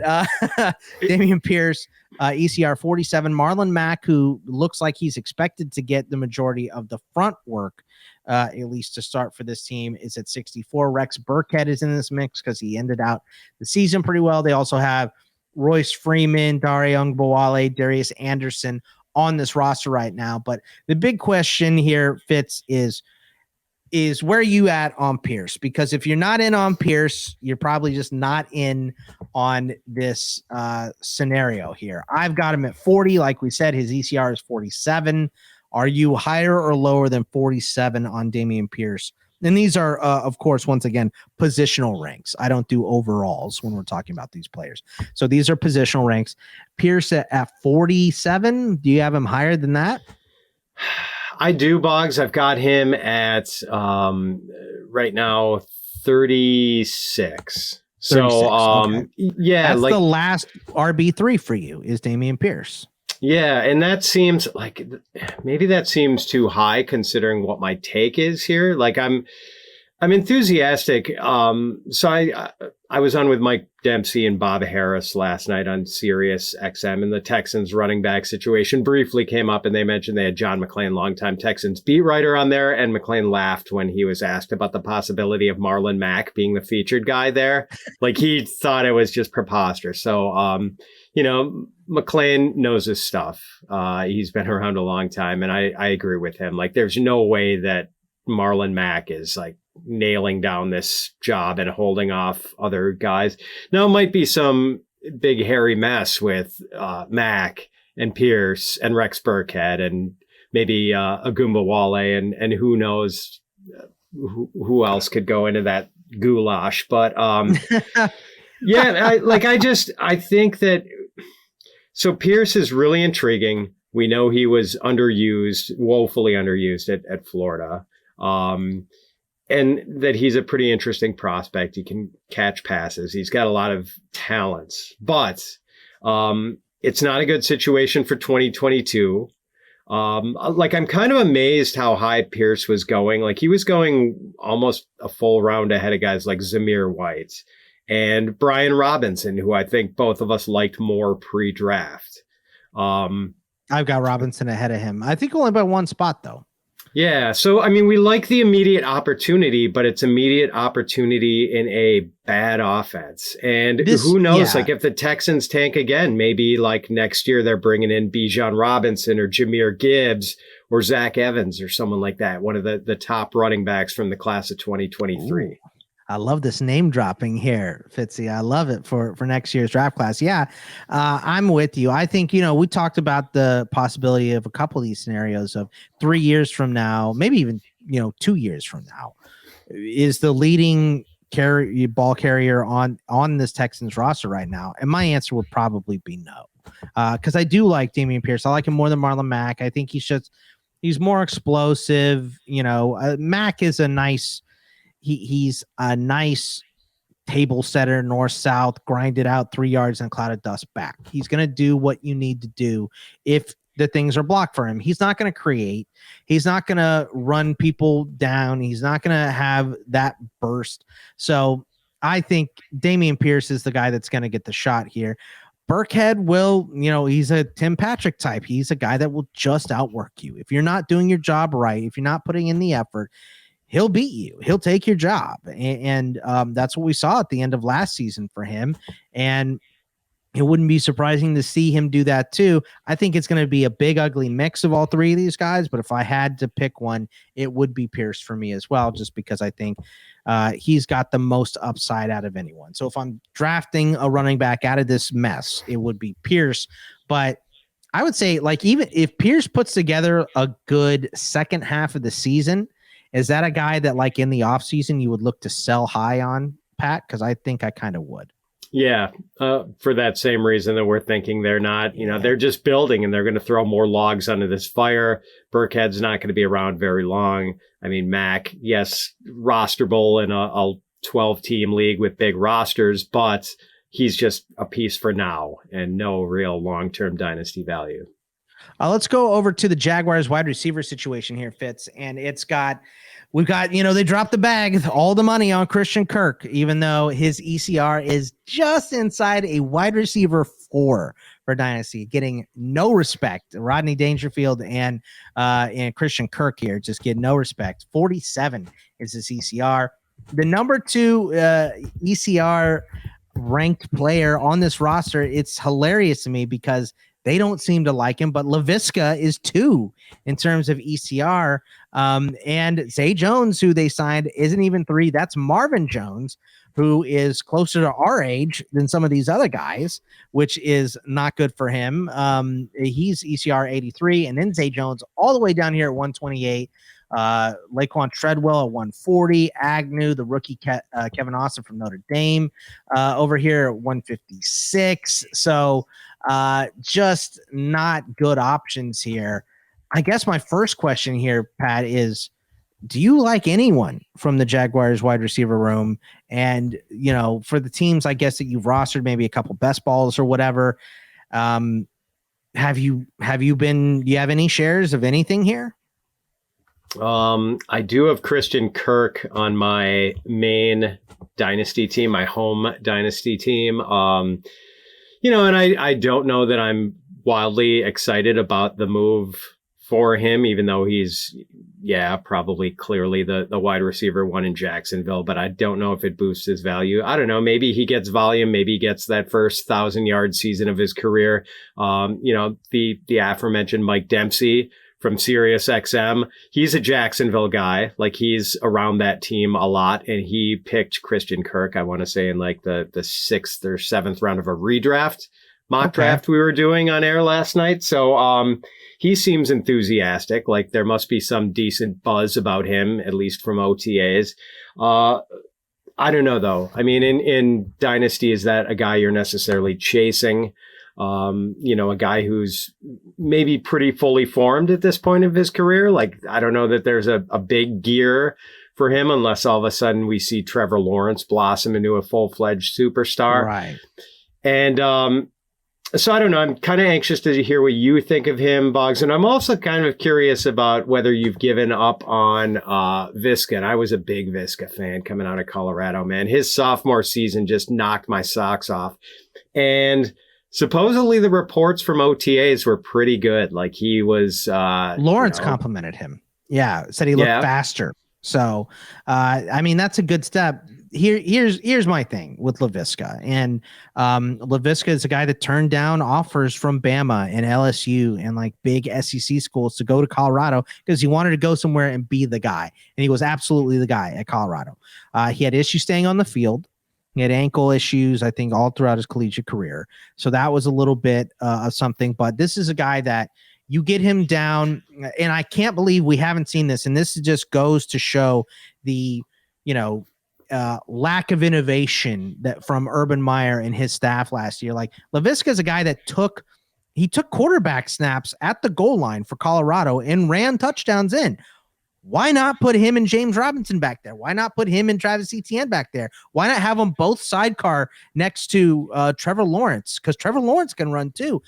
Dameon Pierce, ECR 47. Marlon Mack, who looks like he's expected to get the majority of the front work, at least to start for this team, is at 64. Rex Burkhead is in this mix because he ended out the season pretty well. They also have Royce Freeman, Dare Ogunbowale, Darius Anderson on this roster right now. But the big question here, Fitz, is where are you at on Pierce? Because if you're not in on Pierce, you're probably just not in on this scenario here. I've got him at 40. Like we said, his ECR is 47. Are you higher or lower than 47 on Dameon Pierce? And these are, of course, once again, positional ranks. I don't do overalls when we're talking about these players. So these are positional ranks. Pierce at 47. Do you have him higher than that? I do, Boggs. I've got him at right now 36. So, 36. Okay. yeah, That's like the last RB3 for you is Dameon Pierce. yeah, and that seems like maybe that seems too high considering what my take is here. Like I'm enthusiastic. So I was on with Mike Dempsey and Bob Harris last night on Sirius XM, and the Texans running back situation briefly came up, and they mentioned they had John McClain, longtime Texans beat writer, on there, and McClain laughed when he was asked about the possibility of Marlon Mack being the featured guy there. Like he thought it was just preposterous. So, McClain knows his stuff. He's been around a long time, and I agree with him. Like there's no way that Marlon Mack is like nailing down this job and holding off other guys. Now it might be some big hairy mess with Mack and Pierce and Rex Burkhead and maybe Agumba Wale and who knows who else could go into that goulash. But yeah, I think that so Pierce is really intriguing. We know he was underused, woefully underused at Florida. And that he's a pretty interesting prospect. He can catch passes. He's got a lot of talents, but it's not a good situation for 2022. Like I'm kind of amazed how high Pierce was going. Like he was going almost a full round ahead of guys like Zamir White and Brian Robinson, who I think both of us liked more pre-draft. I've got Robinson ahead of him. I think only by one spot though. Yeah. So, I mean, we like the immediate opportunity, but it's immediate opportunity in a bad offense. And who knows, like if the Texans tank again, maybe like next year they're bringing in Bijan Robinson or Jahmyr Gibbs or Zach Evans or someone like that. One of the top running backs from the class of 2023. Ooh. I love this name dropping here, Fitzy. I love it for next year's draft class. Yeah, I'm with you. I think, we talked about the possibility of a couple of these scenarios of 3 years from now, maybe even, 2 years from now, is the leading ball carrier on this Texans roster right now. And my answer would probably be no, because I do like Dameon Pierce. I like him more than Marlon Mack. I think he's more explosive. Mack is he's a nice table setter, north-south, grind it out 3 yards and a cloud of dust back. He's going to do what you need to do if the things are blocked for him. He's not going to create. He's not going to run people down. He's not going to have that burst. So I think Dameon Pierce is the guy that's going to get the shot here. Burkhead will, he's a Tim Patrick type. He's a guy that will just outwork you. If you're not doing your job right, if you're not putting in the effort, he'll beat you. He'll take your job. And that's what we saw at the end of last season for him. And it wouldn't be surprising to see him do that too. I think it's going to be a big, ugly mix of all three of these guys. But if I had to pick one, it would be Pierce for me as well, just because I think he's got the most upside out of anyone. So if I'm drafting a running back out of this mess, it would be Pierce. But I would say, like, even if Pierce puts together a good second half of the season, is that a guy that, like, in the offseason you would look to sell high on, Pat? Because I think I kind of would. Yeah, for that same reason that we're thinking they're not, they're just building and they're going to throw more logs onto this fire. Burkhead's not going to be around very long. I mean, Mack, yes, rosterable in a 12-team league with big rosters, but he's just a piece for now and no real long-term dynasty value. Let's go over to the Jaguars wide receiver situation here, Fitz. And we've got, they dropped the bag, all the money on Christian Kirk, even though his ECR is just inside a wide receiver 4 for Dynasty, getting no respect. Rodney Dangerfield and Christian Kirk here just get no respect. 47 is his ECR. The number 2 ECR ranked player on this roster, it's hilarious to me because they don't seem to like him, but LaVisca is 2 in terms of ECR. And Zay Jones, who they signed, isn't even 3. That's Marvin Jones, who is closer to our age than some of these other guys, which is not good for him. He's ECR 83, and then Zay Jones all the way down here at 128. Laquan Treadwell at 140, Agnew, the rookie Kevin Austin from Notre Dame, over here at 156. So just not good options here. I guess my first question here, Pat, is do you like anyone from the Jaguars wide receiver room? And, for the teams, I guess, that you've rostered, maybe a couple best balls or whatever, do you have any shares of anything here? I do have Christian Kirk on my main dynasty team, my home dynasty team. And I don't know that I'm wildly excited about the move for him, even though he's, probably clearly the wide receiver one in Jacksonville, but I don't know if it boosts his value. I don't know. Maybe he gets volume. Maybe he gets that first 1,000-yard season of his career. The aforementioned Mike Dempsey from Sirius XM. He's a Jacksonville guy. Like, he's around that team a lot, and he picked Christian Kirk, I want to say, in like the 6th or 7th round of a redraft mock draft we were doing on air last night. So he seems enthusiastic. Like, there must be some decent buzz about him, at least from OTAs. I don't know, though. I mean, in Dynasty, is that a guy you're necessarily chasing? A guy who's maybe pretty fully formed at this point of his career. Like, I don't know that there's a big gear for him unless all of a sudden we see Trevor Lawrence blossom into a full-fledged superstar. Right. And so I don't know. I'm kind of anxious to hear what you think of him, Boggs. And I'm also kind of curious about whether you've given up on Viska. And I was a big Viska fan coming out of Colorado, man. His sophomore season just knocked my socks off. And supposedly the reports from OTAs were pretty good. Like, he was Lawrence complimented him. Yeah. Said he looked faster. So, that's a good step. Here's my thing with Laviska. And Laviska is a guy that turned down offers from Bama and LSU and like big SEC schools to go to Colorado because he wanted to go somewhere and be the guy. And he was absolutely the guy at Colorado. He had issues staying on the field. He had ankle issues, I think, all throughout his collegiate career. So that was a little bit of something. But this is a guy that you get him down, and I can't believe we haven't seen this. And this just goes to show the, lack of innovation that from Urban Meyer and his staff last year. Like, Laviska is a guy that took quarterback snaps at the goal line for Colorado and ran touchdowns in. Why not put him and James Robinson back there? Why not put him and Travis Etienne back there? Why not have them both sidecar next to Trevor Lawrence? Because Trevor Lawrence can run too.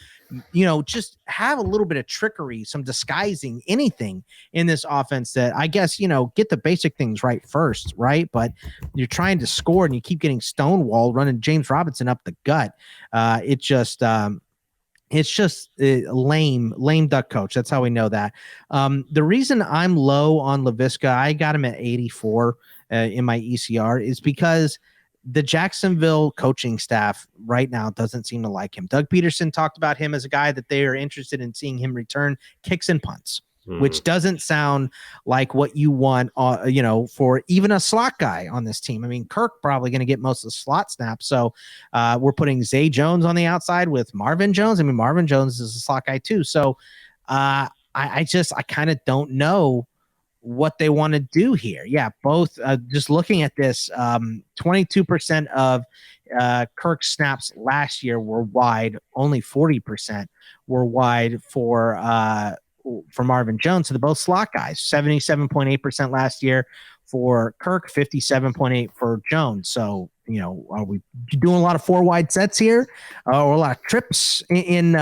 Just have a little bit of trickery, some disguising, anything in this offense that I guess, get the basic things right first, right? But you're trying to score and you keep getting stonewalled running James Robinson up the gut. It's just lame duck coach. That's how we know that. The reason I'm low on Laviska, I got him at 84 in my ECR, is because the Jacksonville coaching staff right now doesn't seem to like him. Doug Peterson talked about him as a guy that they are interested in seeing him return kicks and punts, which doesn't sound like what you want, for even a slot guy on this team. I mean, Kirk probably going to get most of the slot snaps. So we're putting Zay Jones on the outside with Marvin Jones. I mean, Marvin Jones is a slot guy too. So I kind of don't know what they want to do here. Yeah, both just looking at this, 22% of Kirk's snaps last year were wide. Only 40% were wide for Marvin Jones. So they're both slot guys. 77.8% last year for Kirk, 57.8 for Jones. So, are we doing a lot of 4 wide sets here, or a lot of trips in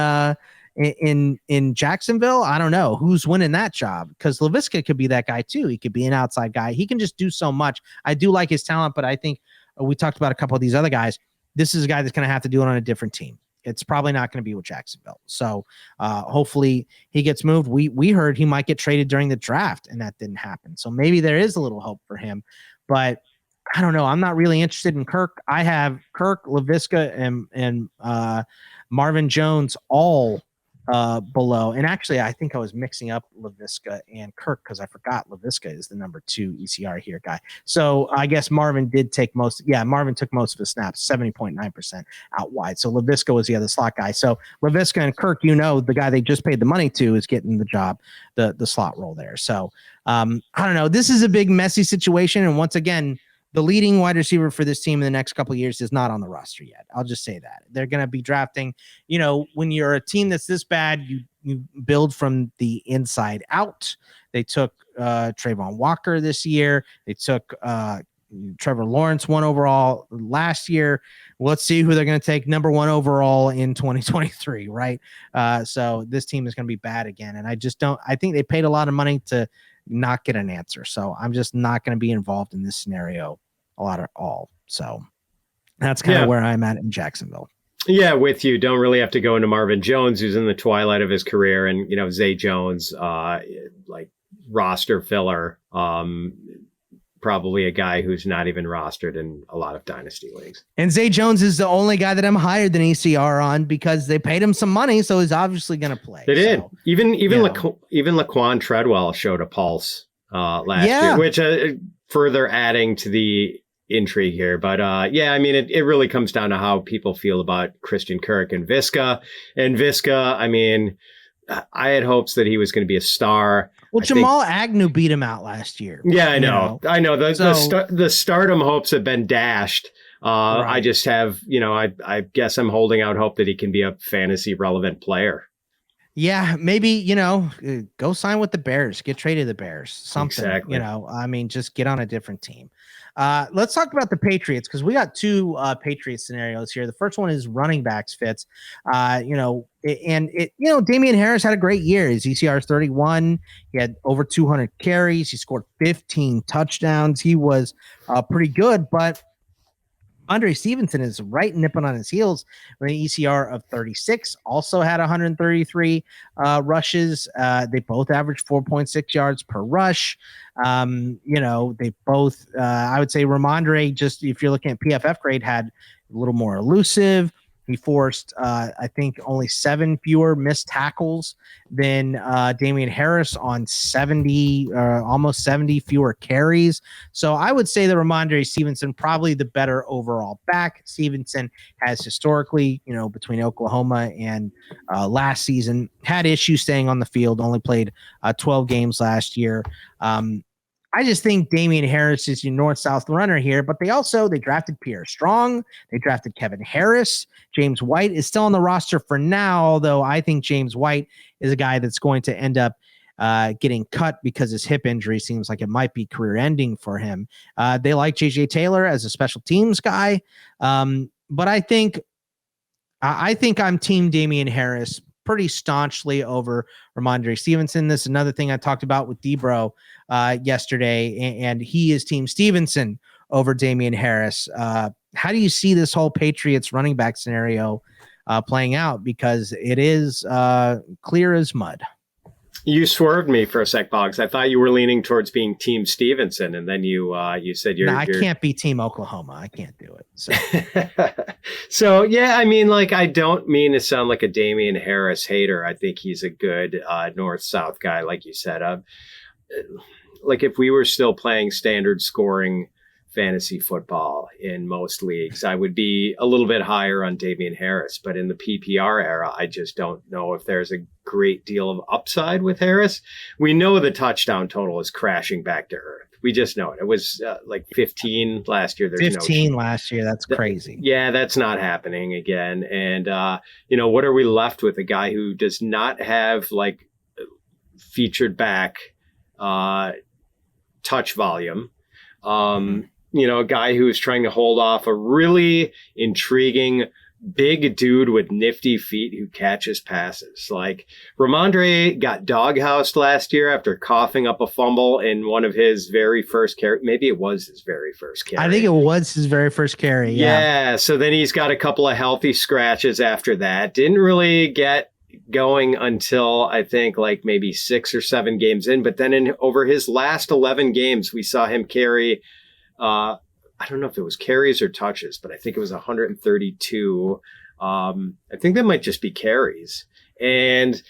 Jacksonville? I don't know who's winning that job, because Laviska could be that guy too. He could be an outside guy. He can just do so much. I do like his talent, but I think we talked about a couple of these other guys. This is a guy that's going to have to do it on a different team. It's probably not going to be with Jacksonville. So hopefully he gets moved. We heard he might get traded during the draft, and that didn't happen. So maybe there is a little hope for him, but I don't know. I'm not really interested in Kirk. I have Kirk, Laviska, and Marvin Jones all below. And actually, I think I was mixing up Laviska and Kirk because I forgot Laviska is the number 2 ECR here guy. So I guess Marvin did take most. Yeah, Marvin took most of the snaps, 70.9% out wide. So Laviska was the other slot guy. So Laviska and Kirk, the guy they just paid the money to is getting the job, the slot role there. So I don't know. This is a big messy situation. And once again, the leading wide receiver for this team in the next couple of years is not on the roster yet. I'll just say that. They're going to be drafting, when you're a team that's this bad, you build from the inside out. They took Trayvon Walker this year. They took Trevor Lawrence 1 overall last year. Let's see who they're going to take number 1 overall in 2023, right? So this team is going to be bad again. And I think they paid a lot of money to not get an answer. So I'm just not going to be involved in this scenario a lot at all. So that's kind of where I'm at in Jacksonville. Yeah, with you. Don't really have to go into Marvin Jones, who's in the twilight of his career, and Zay Jones, like roster filler. Probably a guy who's not even rostered in a lot of dynasty leagues. And Zay Jones is the only guy that I'm higher than ECR on because they paid him some money, so he's obviously going to play. They did. Even Laquan Treadwell showed a pulse last year, which further adding to the intrigue here. But it really comes down to how people feel about Christian Kirk and Visca. And Visca, I had hopes that he was going to be a star. Well, Jamal Agnew beat him out last year. Yeah, I know. The stardom hopes have been dashed. Right. I just have, I guess I'm holding out hope that he can be a fantasy relevant player. Yeah, maybe, go sign with the Bears, get traded to the Bears, something, exactly. Just get on a different team. Let's talk about the Patriots because we got two Patriots scenarios here. The first one is running backs fits. Damian Harris had a great year. His ECR is 31. He had over 200 carries. He scored 15 touchdowns. He was pretty good, but Andre Stevenson is right nipping on his heels with an ECR of 36. Also had 133 rushes. They both averaged 4.6 yards per rush. They both, I would say Ramondre, just if you're looking at PFF grade, had a little more elusive. He forced, I think, only 7 fewer missed tackles than Damian Harris on 70, almost 70 fewer carries. So I would say that Ramondre Stevenson probably the better overall back. Stevenson has historically, between Oklahoma and last season, had issues staying on the field. Only played 12 games last year. I just think Damian Harris is your north-south runner here, but they drafted Pierre Strong. They drafted Kevin Harris. James White is still on the roster for now, although I think James White is a guy that's going to end up getting cut because his hip injury seems like it might be career-ending for him. They like J.J. Taylor as a special teams guy, but I think I'm team Damian Harris pretty staunchly over Ramondre Stevenson. This is another thing I talked about with Debro yesterday, and he is team Stevenson over Damian Harris. How do you see this whole Patriots running back scenario playing out? Because it is clear as mud. You swerved me for a sec, Boggs. I thought you were leaning towards being team Stevenson, and then you said you're. I can't be team Oklahoma. I can't do it. So, so yeah, I don't mean to sound like a Damian Harris hater. I think he's a good north-south guy, like you said. Like if we were still playing standard scoring fantasy football in most leagues, I would be a little bit higher on Damian Harris. But in the PPR era, I just don't know if there's a great deal of upside with Harris. We know the touchdown total is crashing back to earth. We just know it. It was like 15 last year. There's 15 last year. That's crazy. Yeah, that's not happening again. And, what are we left with? A guy who does not have like featured back touch volume. A guy who is trying to hold off a really intriguing big dude with nifty feet who catches passes. Like Ramondre got doghoused last year after coughing up a fumble in one of his very first carry. Maybe it was his very first carry. I think it was his very first carry. Yeah. So then he's got a couple of healthy scratches after that. Didn't really get going until I think like maybe 6 or 7 games in. But then over his last 11 games, we saw him carry I don't know if it was carries or touches, but I think it was 132. I think that might just be carries. And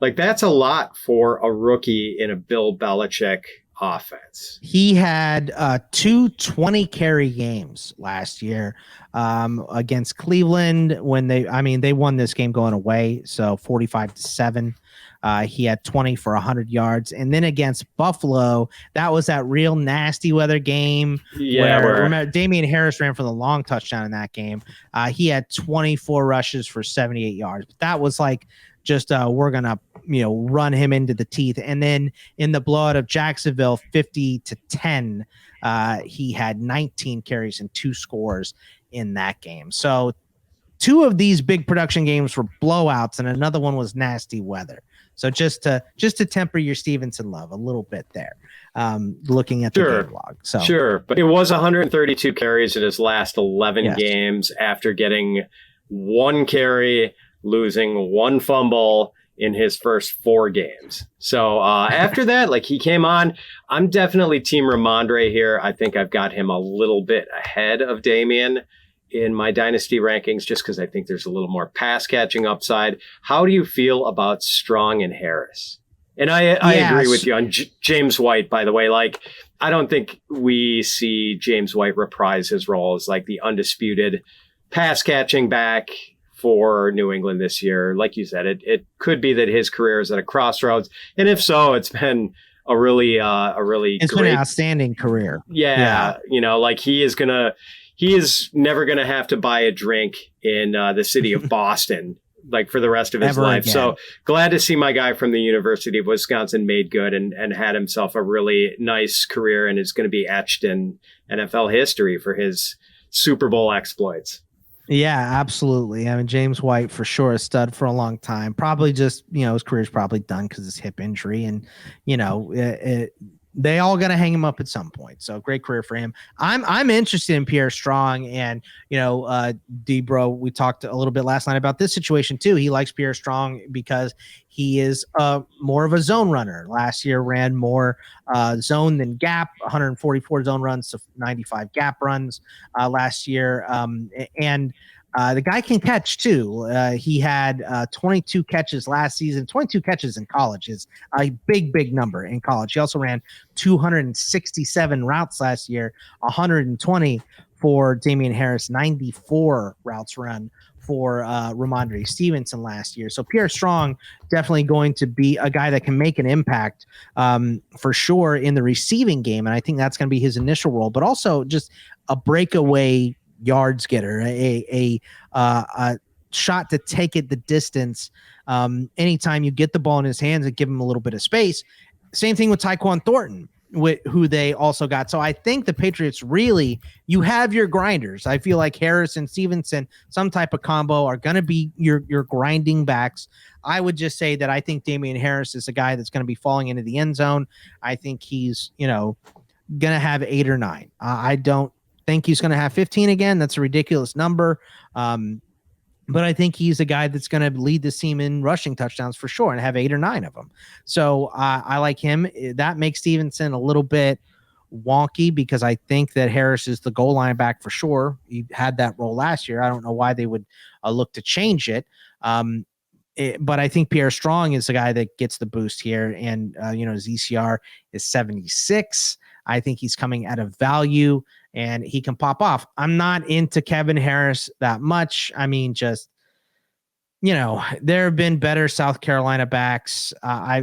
like, that's a lot for a rookie in a Bill Belichick offense. He had 2 20 carry games last year against Cleveland when they won this game going away. So 45-7. He had 20 for 100 yards. And then against Buffalo, that was that real nasty weather game where remember, Damian Harris ran for the long touchdown in that game. He had 24 rushes for 78 yards. But that was like just we're going to run him into the teeth. And then in the blowout of Jacksonville, 50-10, he had 19 carries and 2 scores in that game. So 2 of these big production games were blowouts, and another one was nasty weather. So just to temper your Stevenson love a little bit there, looking at the game log. So sure, but it was 132 carries in his last 11 games after getting 1 carry, losing 1 fumble in his first 4 games. So after that, like, he came on. I'm definitely Team Ramondre here. I think I've got him a little bit ahead of Damian in my dynasty rankings, just because I think there's a little more pass catching upside. How do you feel about Strong and Harris? And I agree with you on James White, by the way. Like, I don't think we see James White reprise his role as like the undisputed pass catching back for New England this year. Like you said, it could be that his career is at a crossroads. And if so, it's been a really it's great, been an outstanding career. Yeah. Like he is never going to have to buy a drink in the city of Boston, like, for the rest of his life. Again. So glad to see my guy from the University of Wisconsin made good and had himself a really nice career and is going to be etched in NFL history for his Super Bowl exploits. Yeah, absolutely. I mean, James White for sure, a stud for a long time. Probably just, his career's probably done because of his hip injury, and they all got to hang him up at some point. So great career for him. I'm interested in Pierre Strong, and Debro. We talked a little bit last night about this situation too. He likes Pierre Strong because he is more of a zone runner. Last year ran more zone than gap, 144 zone runs to 95 gap runs last year, and the guy can catch too. He had 22 catches last season. 22 catches in college is a big number in college. He also ran 267 routes last year, 120 for Damian Harris, 94 routes run for Ramondre Stevenson last year. So Pierre Strong definitely going to be a guy that can make an impact for sure in the receiving game. And I think that's going to be his initial role, but also just a breakaway yards getter, a shot to take it the distance. Anytime you get the ball in his hands and give him a little bit of space. Same thing with Tyquan Thornton, who they also got. So I think the Patriots really, you have your grinders. I feel like Harris and Stevenson, some type of combo, are going to be your grinding backs. I would just say that I think Damian Harris is a guy that's going to be falling into the end zone. I think he's, going to have 8 or 9. I don't think he's going to have 15 again. That's a ridiculous number. But I think he's a guy that's going to lead the team in rushing touchdowns for sure and have 8 or 9 of them. So I like him. That makes Stevenson a little bit wonky because I think that Harris is the goal line back for sure. He had that role last year. I don't know why they would look to change it. But I think Pierre Strong is the guy that gets the boost here. And, his ECR is 76. I think he's coming at a value and he can pop off. I'm not into Kevin Harris that much. I mean, just, there have been better South Carolina backs.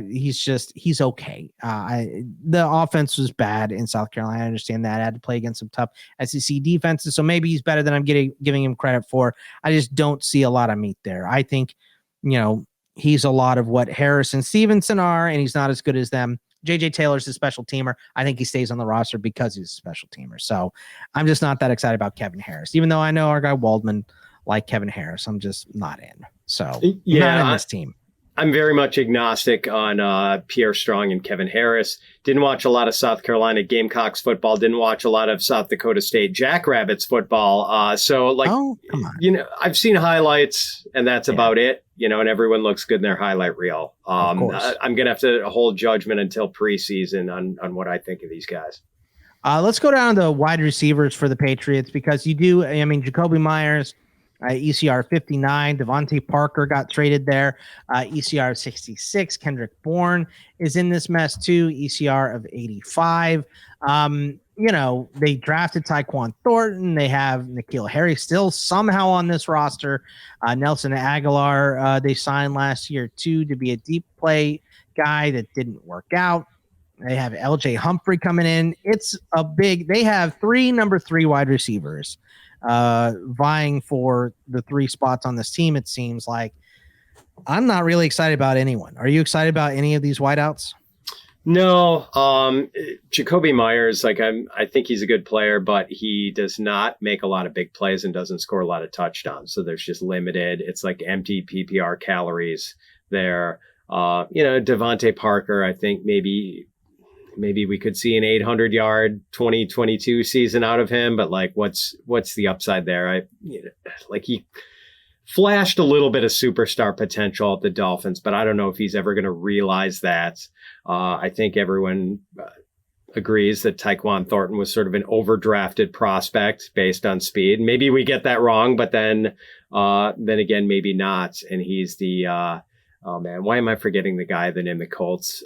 He's okay. The offense was bad in South Carolina. I understand that. I had to play against some tough SEC defenses. So maybe he's better than I'm giving him credit for. I just don't see a lot of meat there. I think, he's a lot of what Harris and Stevenson are, and he's not as good as them. JJ Taylor's a special teamer. I think he stays on the roster because he's a special teamer. So I'm just not that excited about Kevin Harris, even though I know our guy Waldman liked Kevin Harris. I'm just not in. So not in this team. I'm very much agnostic on Pierre Strong and Kevin Harris. Didn't watch a lot of South Carolina Gamecocks football. Didn't watch a lot of South Dakota State Jackrabbits football. Come on. I've seen highlights and that's about it. And everyone looks good in their highlight reel. I'm going to have to hold judgment until preseason on what I think of these guys. Let's go down to the wide receivers for the Patriots because Jacoby Myers, ECR 59. Devontae Parker got traded there. ECR 66. Kendrick Bourne is in this mess too. ECR of 85. they drafted Tyquan Thornton. They have N'Keal Harry still somehow on this roster. Nelson Aguilar, they signed last year too to be a deep play guy that didn't work out. They have LJ Humphrey coming in. They have three number 3 wide receivers vying for the 3 spots on this team. It seems like. I'm not really excited about anyone. Are you excited about any of these wideouts? No, Jacoby Myers, I think he's a good player, but he does not make a lot of big plays and doesn't score a lot of touchdowns. So there's just limited. It's like empty PPR calories there. Devontae Parker, I think maybe we could see an 800-yard 2022 season out of him, but what's the upside there? He flashed a little bit of superstar potential at the Dolphins, but I don't know if he's ever going to realize that. I think everyone agrees that Tyquan Thornton was sort of an overdrafted prospect based on speed. Maybe we get that wrong, but then again, maybe not. And he's the why am I forgetting the guy that in the Colts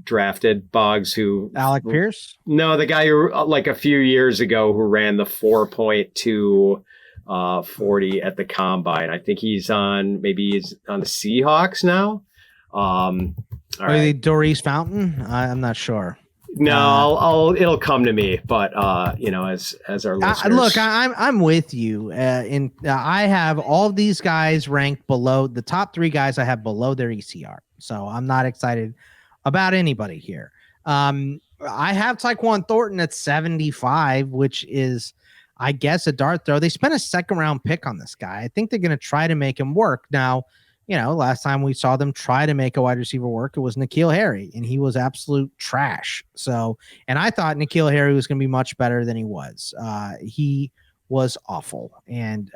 drafted Boggs, who Alec Pierce? No, the guy who a few years ago who ran the 4.2 40 at the combine. I think he's on the Seahawks now. All right. Doris Fountain? I'm not sure. No, it'll come to me. But as our listeners, look, I'm with you. I have all of these guys ranked below the top 3 guys. I have below their ECR, so I'm not excited about anybody here. I have Tyquan Thornton at 75, which is, I guess, a dart throw. They spent a 2nd-round pick on this guy. I think they're going to try to make him work. Now, last time we saw them try to make a wide receiver work, it was N'Keal Harry, and he was absolute trash. So, and I thought N'Keal Harry was going to be much better than he was. He was awful. And,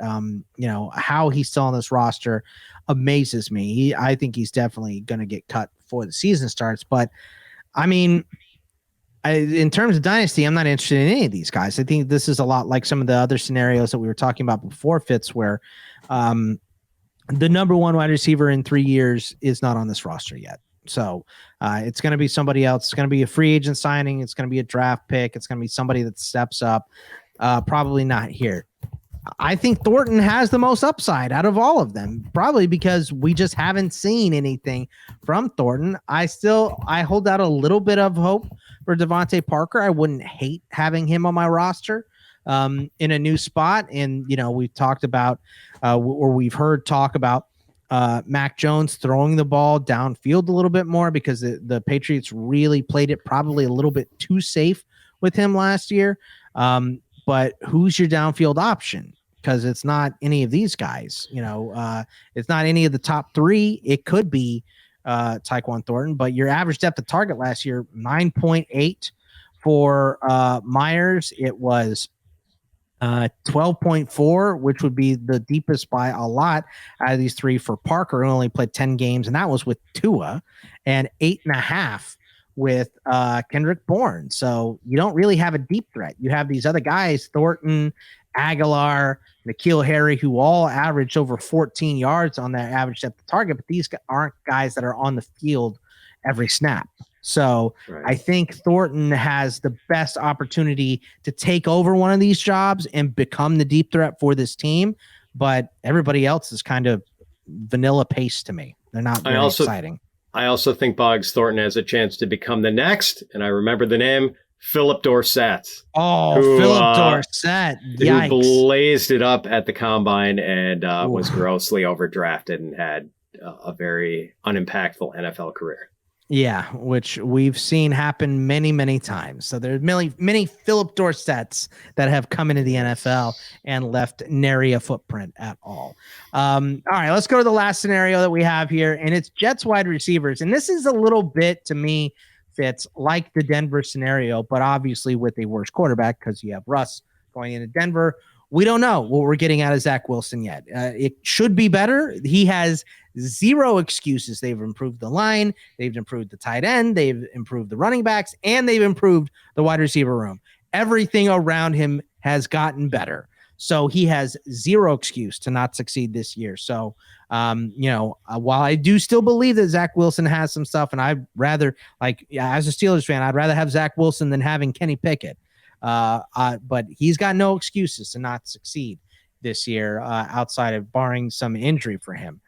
how he's still on this roster amazes me. I think he's definitely going to get cut before the season starts. But, I mean, in terms of dynasty, I'm not interested in any of these guys. I think this is a lot like some of the other scenarios that we were talking about before, Fitz, where the number 1 wide receiver in 3 years is not on this roster yet. So it's going to be somebody else. It's going to be a free agent signing. It's going to be a draft pick. It's going to be somebody that steps up. Probably not here. I think Thornton has the most upside out of all of them, probably because we just haven't seen anything from Thornton. I hold out a little bit of hope for Devontae Parker. I wouldn't hate having him on my roster in a new spot. And, we've talked about or we've heard talk about Mac Jones throwing the ball downfield a little bit more because the Patriots really played it probably a little bit too safe with him last year. But who's your downfield option? Because it's not any of these guys. It's not any of the top 3. It could be Tyquan Thornton, but your average depth of target last year, 9.8 for Myers. It was 12.4, which would be the deepest by a lot out of these 3 for Parker, who only played 10 games, and that was with Tua, and 8.5 with Kendrick Bourne. So you don't really have a deep threat. You have these other guys, Thornton, Aguilar, N'Keal Harry, who all averaged over 14 yards on their average depth of target, but these aren't guys that are on the field every snap. So right. I think Thornton has the best opportunity to take over one of these jobs and become the deep threat for this team. But everybody else is kind of vanilla paste to me. They're not very exciting. I also think Boggs Thornton has a chance to become the next, and I remember the name, Philip Dorsett. Philip Dorsett. Yikes. Who blazed it up at the combine and was grossly overdrafted and had a very unimpactful NFL career. Yeah, which we've seen happen many, many times. So there's many Philip Dorsetts that have come into the NFL and left nary a footprint at all. All right, let's go to the last scenario that we have here, and it's Jets wide receivers. And this is a little bit, to me, Fitz, like the Denver scenario, but obviously with a worse quarterback because you have Russ going into Denver. We don't know what we're getting out of Zach Wilson yet. It should be better. He has zero excuses. They've improved the line. They've improved the tight end. They've improved the running backs, and they've improved the wide receiver room. Everything around him has gotten better. So he has zero excuse to not succeed this year. So, while I do still believe that Zach Wilson has some stuff, and I'd rather, as a Steelers fan, I'd rather have Zach Wilson than having Kenny Pickett. But he's got no excuses to not succeed this year, outside of barring some injury for him.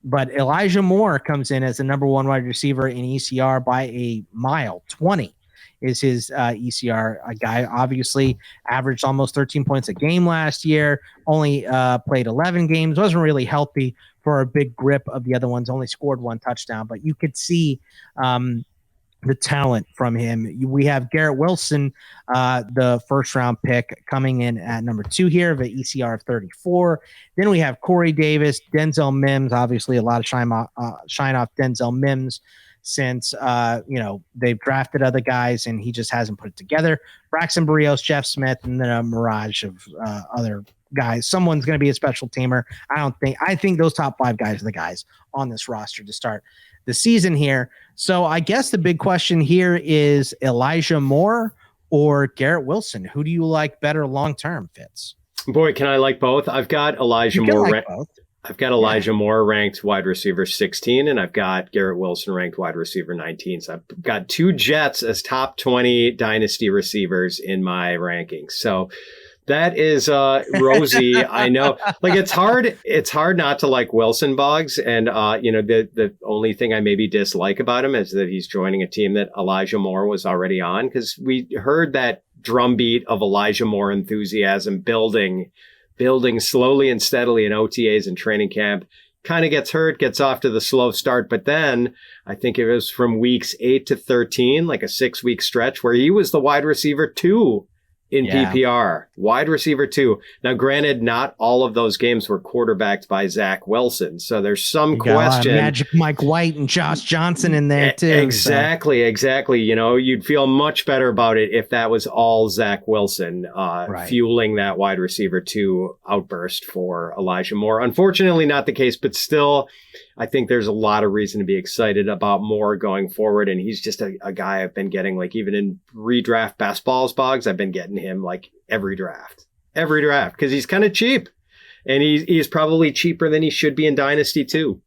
But Elijah Moore comes in as the number one wide receiver in ECR by a mile. 20 is his ECR. A guy obviously averaged almost 13 points a game last year, only played 11 games, wasn't really healthy for a big grip of the other ones, only scored one touchdown. But you could see the talent from him. We have Garrett Wilson, the first round pick, coming in at number 2 here of an ECR of 34. Then we have Corey Davis, Denzel Mims, obviously a lot of shine off Denzel Mims since they've drafted other guys and he just hasn't put it together. Braxton Berrios, Jeff Smith, and then a mirage of other guys. Someone's going to be a special teamer. I think those top 5 guys are the guys on this roster to start the season here. So I guess the big question here is Elijah Moore or Garrett Wilson. Who do you like better long-term, Fitz? Boy, can I like both? I've got Elijah Moore. Like both. I've got Elijah Moore ranked wide receiver 16, and I've got Garrett Wilson ranked wide receiver 19. So I've got 2 Jets as top 20 dynasty receivers in my rankings. So that is rosy. I know. Like it's hard not to like Wilson, Boggs. And the only thing I maybe dislike about him is that he's joining a team that Elijah Moore was already on, because we heard that drumbeat of Elijah Moore enthusiasm building slowly and steadily in OTAs and training camp. Kind of gets hurt, gets off to the slow start. But then I think it was from weeks 8 to 13, like a 6-week stretch where he was the wide receiver 2 in PPR, wide receiver 2. Now, granted, not all of those games were quarterbacked by Zach Wilson. So there's some question. Magic Mike White and Josh Johnson in there too. Exactly. You'd feel much better about it if that was all Zach Wilson fueling that wide receiver 2 outburst for Elijah Moore. Unfortunately, not the case, but still, I think there's a lot of reason to be excited about Moore going forward. And he's just a guy I've been getting, like, even in redraft best balls, Boggs, I've been getting him like every draft, because he's kind of cheap, and he's probably cheaper than he should be in Dynasty too.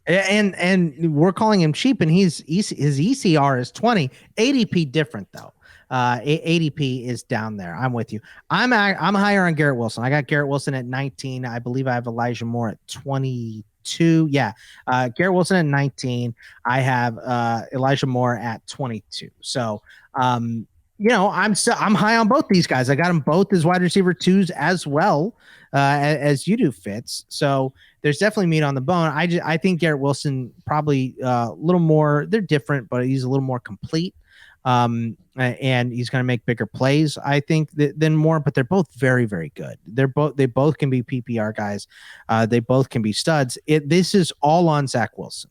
And we're calling him cheap, and his ECR is 20. ADP different though. ADP is down there. I'm with you. I'm higher on Garrett Wilson. I got Garrett Wilson at 19. I believe I have Elijah Moore at 22. Yeah. Garrett Wilson at 19. I have Elijah Moore at 22. So, I'm high on both these guys. I got them both as wide receiver 2s as well as you do, Fitz. So there's definitely meat on the bone. I think Garrett Wilson probably a little more. They're different, but he's a little more complete. And he's going to make bigger plays, I think, than Moore. But they're both very, very good. They both can be PPR guys. They both can be studs. This is all on Zach Wilson.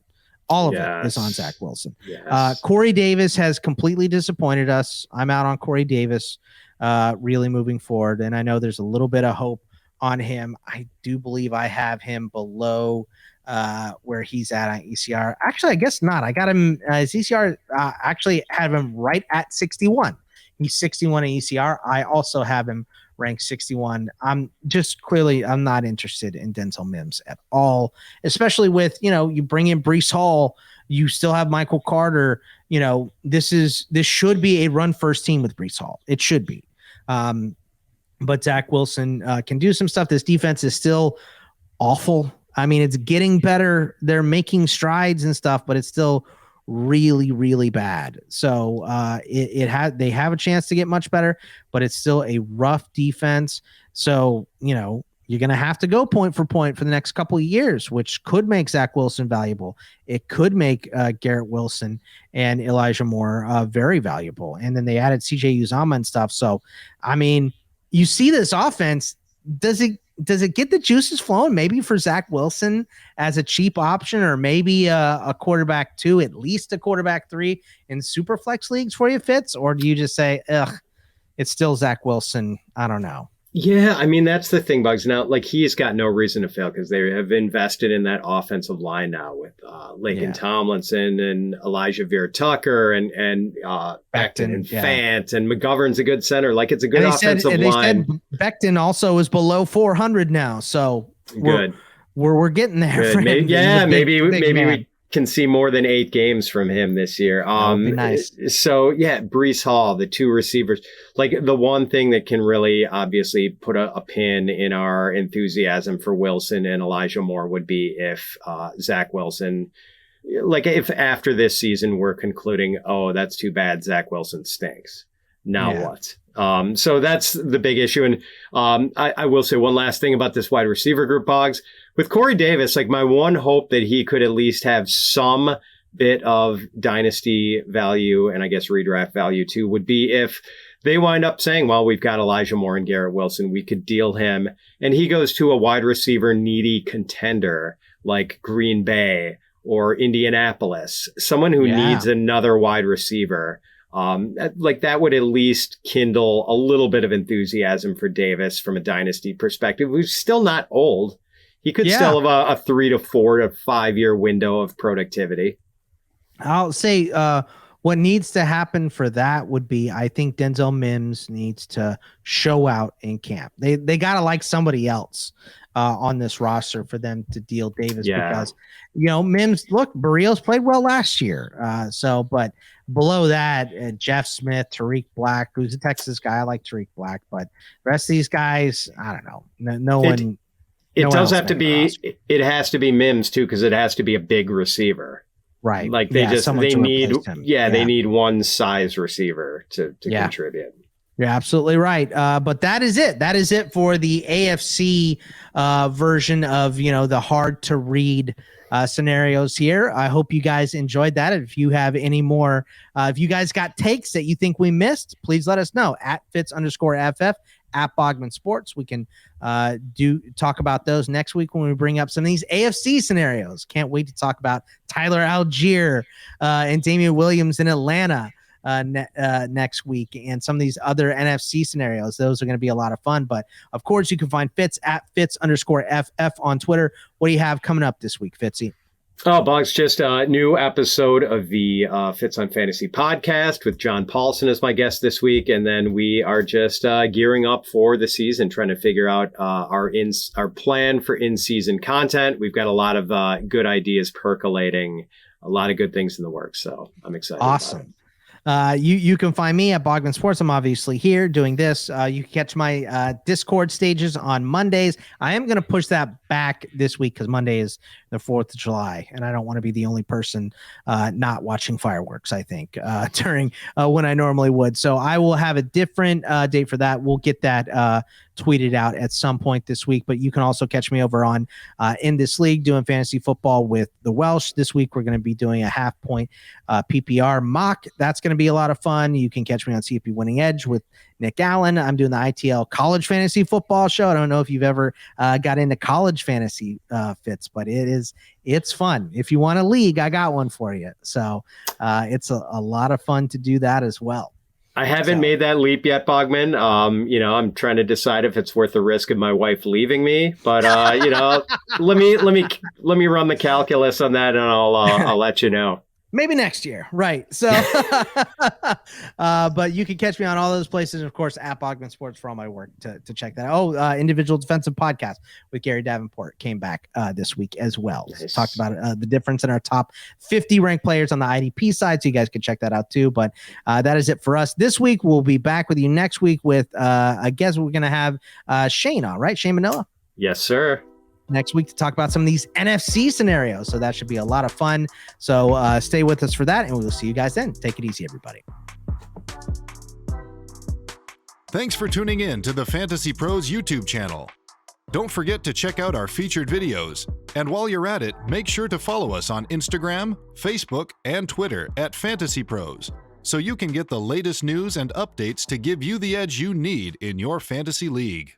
All of it is on Zach Wilson. Yes. Corey Davis has completely disappointed us. I'm out on Corey Davis really moving forward. And I know there's a little bit of hope on him. I do believe I have him below where he's at on ECR. Actually, I guess not. I got him his ECR actually have him right at 61. He's 61 in ECR. I also have him ranked 61. I'm not interested in Denzel Mims at all, especially with, you bring in Breece Hall, you still have Michael Carter. This should be a run first team with Breece Hall. It should be. But Zach Wilson can do some stuff. This defense is still awful. I mean, it's getting better. They're making strides and stuff, but it's still really, really bad. So they have a chance to get much better, but it's still a rough defense. So, you're going to have to go point for point for the next couple of years, which could make Zach Wilson valuable. It could make Garrett Wilson and Elijah Moore very valuable. And then they added CJ Uzomah and stuff. So, I mean, you see this offense, does it get the juices flowing maybe for Zach Wilson as a cheap option, or maybe a quarterback 2, at least a quarterback 3 in super flex leagues for you, Fitz? Or do you just say, it's still Zach Wilson? I don't know. Yeah, I mean, that's the thing, Bugs. Now, like, he's got no reason to fail because they have invested in that offensive line now with Laken Tomlinson and Elijah Vera-Tucker and Becton and Fant, and McGovern's a good center. Like, it's a good offensive line. They said Becton also is below 400 now, so good. We're getting there. Maybe we can see more than 8 games from him this year. That would be nice. So yeah, Breece Hall, the 2 receivers, like the one thing that can really obviously put a pin in our enthusiasm for Wilson and Elijah Moore would be if Zach Wilson, like if after this season we're concluding, oh, that's too bad, Zach Wilson stinks. Now what? So that's the big issue. And I will say one last thing about this wide receiver group, Boggs. With Corey Davis, like my one hope that he could at least have some bit of dynasty value and I guess redraft value too would be if they wind up saying, well, we've got Elijah Moore and Garrett Wilson, we could deal him. And he goes to a wide receiver needy contender like Green Bay or Indianapolis, someone who needs another wide receiver. Like that would at least kindle a little bit of enthusiasm for Davis from a dynasty perspective. Who's still not old. He could still have a 3 to 4 to 5 year window of productivity. I'll say what needs to happen for that would be, I think Denzel Mims needs to show out in camp. They got to like somebody else on this roster for them to deal Davis because, Mims, look, Barrios played well last year. But below that, Jeff Smith, Tariq Black, who's a Texas guy. I like Tariq Black, but the rest of these guys, I don't know. No one. It does have to be. It has to be Mims too, because it has to be a big receiver, right? Like they need. They need one size receiver to contribute. You're absolutely right. But that is it. That is it for the AFC version of the hard to read scenarios here. I hope you guys enjoyed that. If you have any more, if you guys got takes that you think we missed, please let us know at Fitz_FF. At Bogman Sports. We can talk about those next week when we bring up some of these AFC scenarios. Can't wait to talk about Tyler Algier and Damian Williams in Atlanta next week and some of these other NFC scenarios. Those are going to be a lot of fun. But of course, you can find Fitz at Fitz_FF on Twitter. What do you have coming up this week, Fitzy? Oh, Boggs, just a new episode of the Fitz on Fantasy podcast with John Paulson as my guest this week. And then we are just gearing up for the season, trying to figure out our plan for in-season content. We've got a lot of good ideas percolating, a lot of good things in the works. So I'm excited. Awesome. You can find me at Bogman Sports. I'm obviously here doing this. You can catch my Discord stages on Mondays. I am going to push that back this week because Monday is the 4th of July, and I don't want to be the only person not watching fireworks, I think, during when I normally would. So I will have a different date for that. We'll get that tweeted out at some point this week, but you can also catch me over on In This League doing fantasy football with the Welsh. This week, we're going to be doing a half-point PPR mock. That's going to be a lot of fun. You can catch me on CFP Winning Edge with Nick Allen. I'm doing the ITL College Fantasy Football Show. I don't know if you've ever got into college fantasy, Fitz, but it's fun. If you want a league, I got one for you. So it's a lot of fun to do that as well. I haven't made that leap yet, Bogman. I'm trying to decide if it's worth the risk of my wife leaving me, but let me run the calculus on that, and I'll let you know. Maybe next year. Right. So, but you can catch me on all those places. And of course, at Bogman Sports for all my work to check that out. Individual Defensive Podcast with Gary Davenport came back this week as well. Nice. So talked about the difference in our top 50 ranked players on the IDP side. So you guys can check that out too. But that is it for us this week. We'll be back with you next week with, I guess we're going to have Shane on, right? Shane Manila. Yes, sir. Next week to talk about some of these NFC scenarios. So that should be a lot of fun. So stay with us for that, and we will see you guys then. Take it easy, everybody. Thanks for tuning in to the Fantasy Pros YouTube channel. Don't forget to check out our featured videos. And while you're at it, make sure to follow us on Instagram, Facebook, and Twitter at Fantasy Pros, so you can get the latest news and updates to give you the edge you need in your fantasy league.